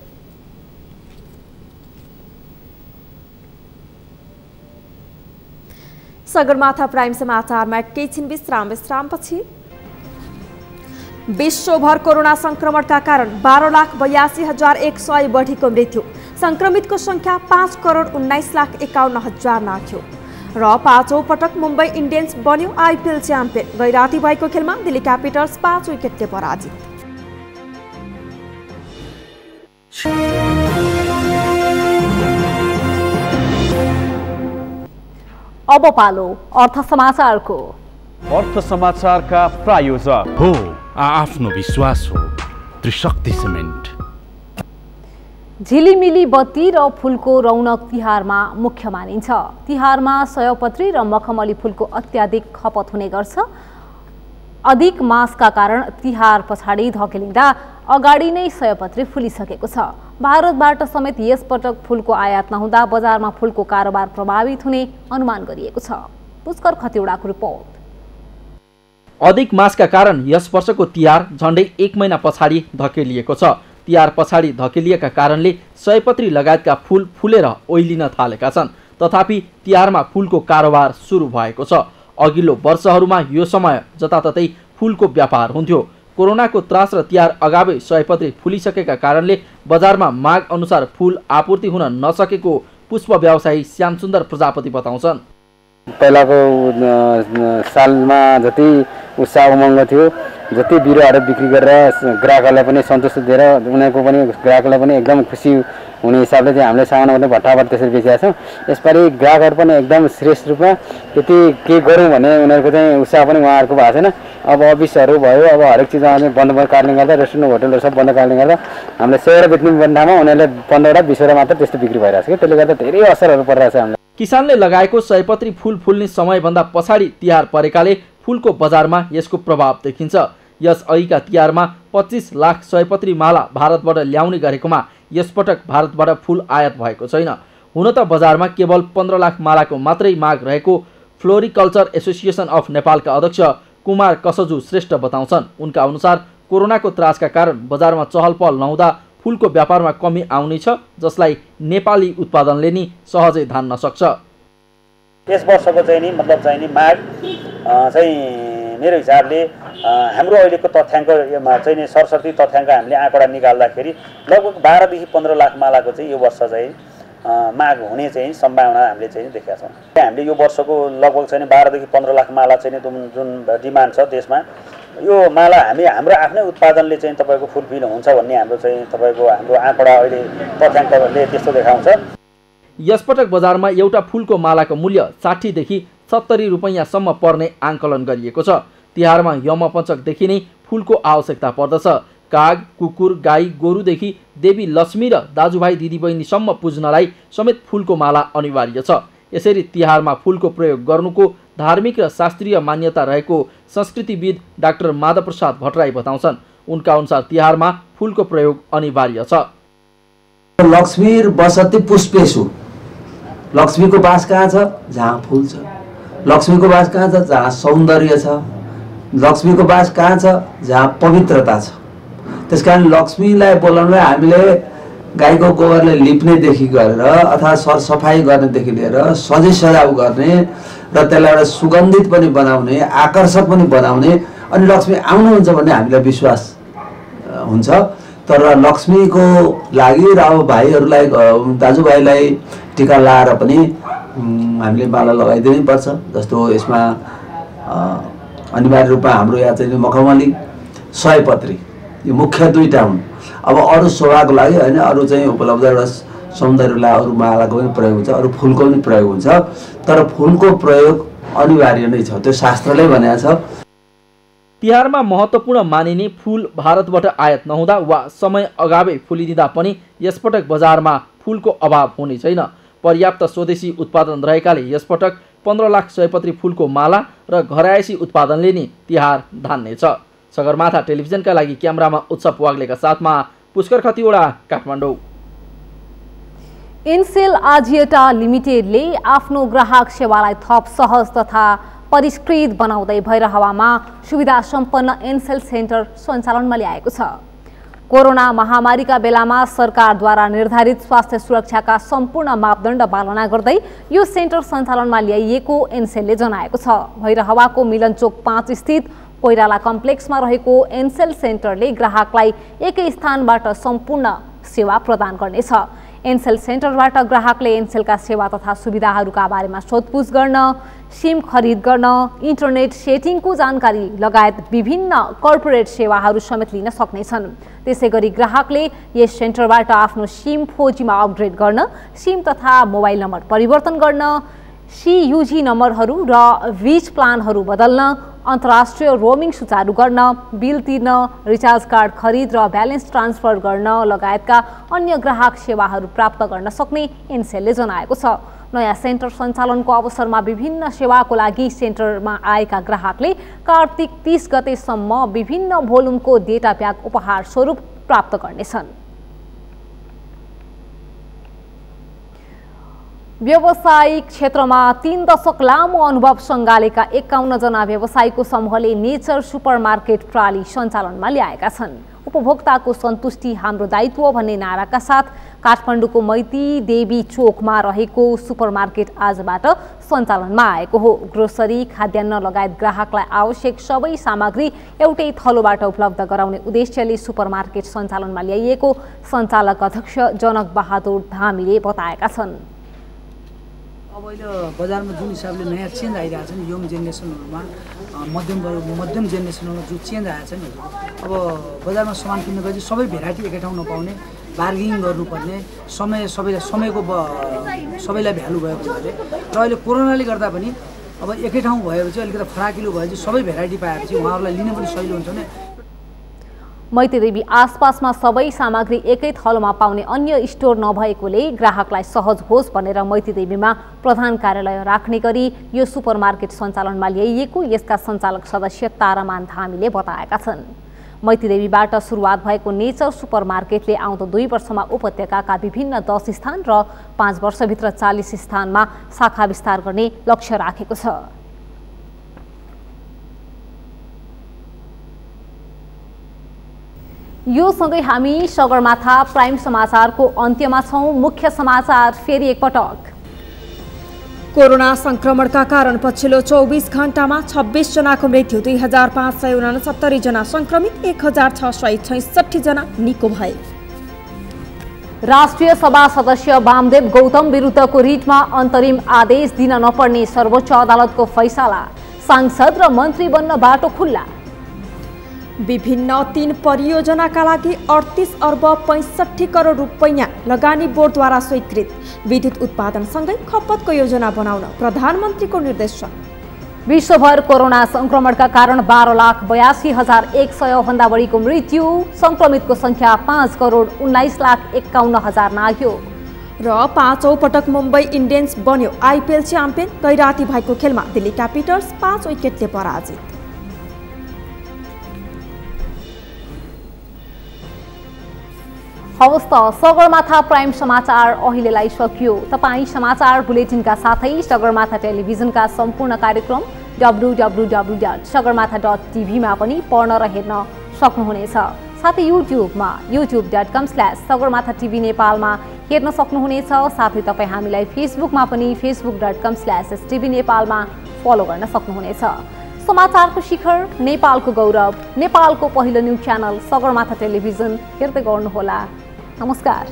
सगरमाथा प्राइम समाचारमा एकैछिन विश्रामपछि विश्वभर कोरोना संक्रमणका कारण 12,82,100 बढीको मृत्यु। संक्रमितको संख्या 5,19,51,000 नाघ्यो र 5औं पटक मुम्बई इन्डियन्स बन्यो आइपिएल च्याम्पियन। गैराती भएको खेलमा दिल्ली क्यापिटल्स 5 विकेटले पराजित। अब पालो अर्थ समाचारको। अर्थ समाचारका प्रायोजक हो आफ्नो विश्वास हो त्रिशक्ति सिमेन्ट। झिलिमिली बत्ती र फुलको रौनक तिहारमा मुख्य मानिन्छ। तिहारमा सयपत्री र मखमली फुलको अत्याधिक खपत हुने गर्छ। अधिक मासका कारण तिहार पछाडि धकेलिँदा अगाडि नै सयपत्री फुलिसकेको छ। भारतबाट समेत यस पटक फुलको आयात नहुँदा बजारमा फुलको कारोबार प्रभावित हुने अनुमान गरिएको छ। पुष्कर खतिवडाको रिपोर्ट। अधिक मासका कारण यस वर्षको तिहार झन्डै 1 महिना पछाडि धकेलिएको छ। तिहार पछाडि धकेलिएका कारणले सयपत्री लगायतका फुल फुलेर ओइलिन थालेका छन्। तथापि तिहारमा फुलको कारोबार सुरु भएको छ। अघिल्लो वर्षहरूमा यो समय जताततै फुलको व्यापार हुन्थ्यो। कोरोनाको त्रास र तिहार अगावै सयपत्री फुलिसकेका कारणले बजारमा माग अनुसार फुल आपूर्ति हुन नसकेको पुष्प व्यवसायी श्यामसुन्दर प्रजापति बताउँछन्। पहिलाको सालमा जति उत्साह उमङ्ग थियो, जति बिरुवाहरू बिक्री गरेर ग्राहकहरूलाई पनि सन्तुष्टि दिएर उनीहरूको पनि ग्राहकलाई पनि एकदम खुसी हुने हिसाबले चाहिँ हामीले सामान पनि भट्टाभट त्यसरी बेचेका छौँ। यसपालि ग्राहकहरू पनि एकदम श्रेष्ठ रूपमा त्यति के गरौँ भने उनीहरूको चाहिँ उत्साह पनि उहाँहरूको भएको छैन। अब अफिसहरू भयो, अब हरेक चिजमा बन्द भएको कारणले गर्दा रेस्टुरेन्ट होटलहरू सब बन्द कारणले गर्दा हामीले 100 बेच्ने भन्दामा उनीहरूले 15वटा 20वटा मात्र त्यस्तो बिक्री भइरहेको छ कि त्यसले गर्दा धेरै असरहरू परिरहेको छ हामीलाई। किसानले लगाएको सयपत्री फूल फुल्ने समयभन्दा पछाडि तिहार परेकाले फूलको बजारमा यसको प्रभाव देखिन्छ। यस अघिका तिहारमा 25 लाख सयपत्री माला भारतबाट ल्याउने गरेकोमा यसपटक भारतबाट फूल आयात भएको छैन। हुन त बजारमा केवल 15 लाख मालाको मात्रै माग रहेको फ्लोरिकल्चर एसोसिएसन अफ नेपालका अध्यक्ष कुमार कसजु श्रेष्ठ बताउँछन्। उनका अनुसार कोरोनाको त्रासका कारण बजारमा चहल पहल नहुँदा फूलको व्यापारमा कमी आउनेछ, जसलाई नेपाली उत्पादनले नि सहजै धान्न सक्छ। यस वर्षको चाहिँ नि मतलब चाहिँ नि माग चाहिँ मेरो हिसाबले हाम्रो अहिलेको तथ्याङ्कमा चाहिँ नि सरस्वती तथ्याङ्क हामीले आँकडा निकाल्दाखेरि लगभग 12 देखि 15 लाख मालाको चाहिँ यो वर्ष चाहिँ माग हुने चाहिँ सम्भावना हामीले चाहिँ देखेका छौँ। हामीले यो वर्षको लगभग चाहिँ 12 देखि 15 लाख माला चाहिँ जुन डिमान्ड छ देशमा, यो माला हाम्रो आफ्नै उत्पादनले चाहिँ तपाईँको फुलफिल हुन्छ भन्ने हाम्रो आँकडा अहिले तथ्याङ्कले त्यस्तो देखाउँछ। यसपटक बजारमा एउटा फूलको मालाको मूल्य 60 देखि 70 रुपैयाँसम्म पर्ने आंकलन गरिएको छ। तिहारमा यमपञ्चकदेखि नै फूलको आवश्यकता पर्दछ। काग, कुकुर, गाई, गोरुदेखि देवी लक्ष्मी र दाजुभाइ दिदीबहिनीसम्म पुज्नलाई समेत फूलको माला अनिवार्य छ। यसरी तिहारमा फूलको प्रयोग गर्नुको धार्मिक र शास्त्रीय मान्यता रहेको संस्कृतिविद डाक्टर माधवप्रसाद भट्टराई बताउँछन्। उनका अनुसार तिहारमा फूलको प्रयोग अनिवार्य छ। लक्ष्मी बसति पुष्पेषु, लक्ष्मीको बास कहाँ छ? जहाँ फूल छ। लक्ष्मीको बास कहाँ छ? जहाँ सौन्दर्य छ। लक्ष्मीको बास कहाँ छ? जहाँ पवित्रता छ। त्यसकारण लक्ष्मीलाई बोलाउनलाई हामीले गाईको गोबरले लिप्नेदेखि गरेर अथवा सरसफाइ गर्नेदेखि लिएर सजै सजाउ गर्ने र त्यसलाई एउटा सुगन्धित पनि बनाउने, आकर्षक पनि बनाउने, अनि लक्ष्मी आउनुहुन्छ भन्ने हामीलाई विश्वास हुन्छ। तर लक्ष्मीको लागि र अब भाइहरूलाई दाजुभाइलाई टिका लाएर पनि हामीले माला लगाइदिनै पर्छ। जस्तो यसमा अनिवार्य रूपमा हाम्रो यहाँ चाहिँ मखमली, सयपत्री, यो मुख्य दुईटा हुन्। अब अरू शोभाको लागि होइन, अरू चाहिँ उपलब्ध एउटा सौन्दर्यलाई अरू मालाको पनि प्रयोग हुन्छ, अरू फुलको पनि प्रयोग हुन्छ। तर फुलको प्रयोग अनिवार्य नै छ, त्यो शास्त्रले भनेको छ। तिहारमा महत्त्वपूर्ण मानिने फूल भारतबाट आयात नहुँदा वा समय अगावै फुलिदिँदा पनि यसपटक बजारमा फूलको अभाव हुने छैन। पर्याप्त स्वदेशी उत्पादन रहेकाले यसपटक 15 लाख सयपत्री फूलको माला र घरायसी उत्पादनले नै तिहार धान्नेछ। सगरमाथा टेलिभिजनका लागि क्यामेरामा उत्सव वाग्लेका साथमा पुष्कर खतिवडा, काठमाडौँ। एनसेल आजिएटा लिमिटेडले आफ्नो ग्राहक सेवालाई थप सहज तथा परिष्कृत बनाउँदै भैरहवामा सुविधा सम्पन्न एनसेल सेन्टर सञ्चालनमा ल्याएको छ। कोरोना महामारीका बेलामा सरकारद्वारा निर्धारित स्वास्थ्य सुरक्षाका सम्पूर्ण मापदण्ड पालना गर्दै यो सेन्टर सञ्चालनमा ल्याइएको एनसेलले जनाएको छ। भैरहवाको मिलनचोक 5 स्थित कोइराला कम्प्लेक्समा रहेको एनसेल सेन्टरले ग्राहकलाई एकै स्थानबाट सम्पूर्ण सेवा प्रदान गर्नेछ। एनसेल सेन्टरबाट ग्राहकले एनसेलका सेवा तथा सुविधाहरूका बारेमा सोधपुछ गर्न, सिम खरिद गर्न, इन्टरनेट सेटिङको जानकारी लगायत विभिन्न कर्पोरेट सेवाहरू समेत लिन सक्नेछन्। त्यसैगरी ग्राहकले यस सेन्टरबाट आफ्नो सिम 4Gमा अपग्रेड गर्न, सिम तथा मोबाइल नम्बर परिवर्तन गर्न, CUG नम्बरहरू र वीज प्लानहरू बदल्न, अन्तर्राष्ट्रिय रोमिङ सुचारू गर्न, बिल तिर्न, रिचार्ज कार्ड खरिद र ब्यालेन्स ट्रान्सफर गर्न लगायतका अन्य ग्राहक सेवाहरू प्राप्त गर्न सक्ने एनसेलले जनाएको छ। नयाँ सेन्टर सञ्चालनको अवसरमा विभिन्न सेवाको लागि सेन्टरमा आएका ग्राहकले कार्तिक 30 गतेसम्म विभिन्न भोल्युमको डेटा प्याक उपहार स्वरूप प्राप्त गर्नेछन्। व्यावसायिक क्षेत्रमा 3 दशक लामो अनुभव सङ्गालेका 51 जना व्यवसायीको समूहले नेचर सुपरमार्केट प्राली सञ्चालनमा ल्याएका छन्। उपभोक्ताको सन्तुष्टि हाम्रो दायित्व भन्ने नाराका साथ काठमाडौँको मैती देवी चोकमा रहेको सुपरमार्केट आजबाट सञ्चालनमा आएको हो। ग्रोसरी, खाद्यान्न लगायत ग्राहकलाई आवश्यक सबै सामग्री एउटै थलोबाट उपलब्ध गराउने उद्देश्यले सुपरमार्केट सञ्चालनमा ल्याइएको सञ्चालक अध्यक्ष जनक बहादुर धामीले बताएका छन्। अब अहिले बजारमा जुन हिसाबले नयाँ चेन्ज आइरहेको छ नि यङ जेनेरेसनहरूमा मध्यम जेनेरेसनहरूमा जो चेन्ज आएको छ नि अब बजारमा सामान किन्न गएपछि सबै भेराइटी एकै ठाउँ नपाउने बार्गेनिङ गर्नुपर्ने समयको सबैलाई भ्यालु भएको हुनाले र अहिले कोरोनाले गर्दा पनि अब एकै ठाउँ भएपछि अलिकति फराकिलो भएपछि सबै भेराइटी पाएपछि उहाँहरूलाई लिन पनि सजिलो हुन्छ नि। मैतीदेवी आसपासमा सबै सामग्री एकै थलोमा पाउने अन्य स्टोर नभएकोले ग्राहकलाई सहज होस् भनेर मैतीदेवीमा प्रधान कार्यालय राख्ने गरी यो सुपरमार्केट सञ्चालनमा ल्याइएको यसका सञ्चालक सदस्य तारामान धामीले बताएका छन्। मैतीदेवीबाट सुरुवात भएको नेचर सुपरमार्केटले आउँदो 2 वर्षमा उपत्यकाका विभिन्न 10 स्थान र 5 वर्षभित्र 40 स्थानमा शाखा विस्तार गर्ने लक्ष्य राखेको छ। यो सँगै हामी सगरमाथा प्राइम समाचारको अन्त्यमा छौं। मुख्य समाचार फेरि एकपटक। कोरोना संक्रमणका कारण पछिल्लो 24 घण्टामा 26 जनाको मृत्यु, 2569 जना संक्रमित, 1666 जना निको भए। राष्ट्रिय सभा सदस्य वामदेव गौतम विरुद्धको रिटमा अन्तरिम आदेश दिन नपर्ने सर्वोच्च अदालतको फैसला, सांसद र मन्त्री बन्न बाटो खुल्ला। विभिन्न 3 परियोजनाका लागि 38 अर्ब 65 करोड रुपैयाँ लगानी बोर्डद्वारा स्वीकृत। विद्युत उत्पादनसँगै खपतको योजना बनाउन प्रधानमन्त्रीको निर्देशन। विश्वभर कोरोना संक्रमणका कारण 12,82,100 भन्दा बढीको मृत्यु, संक्रमितको संख्या 5,19,51,000 नाग्यो। र 5औं पटक मुम्बई इन्डियन्स बन्यो आइपिएल च्याम्पियन। गैराती भएको खेलमा दिल्ली क्यापिटल्स 5 विकेटले पराजित। हवस् त सगरमाथा प्राइम समाचार अहिलेलाई सकियो। तपाईँ समाचार बुलेटिनका साथै सगरमाथा टेलिभिजनका सम्पूर्ण कार्यक्रम www.sagarmatha.tv मा पनि पढ्न र हेर्न सक्नुहुनेछ। साथै युट्युबमा youtube.com/sagarmathatv नेपालमा हेर्न सक्नुहुनेछ। साथै तपाईँ हामीलाई फेसबुकमा पनि facebook.com/stv नेपालमा फलो गर्न सक्नुहुनेछ। समाचारको शिखर, नेपालको गौरव, नेपालको पहिलो न्युज च्यानल सगरमाथा टेलिभिजन हेर्दै गर्नुहोला। नमस्कार।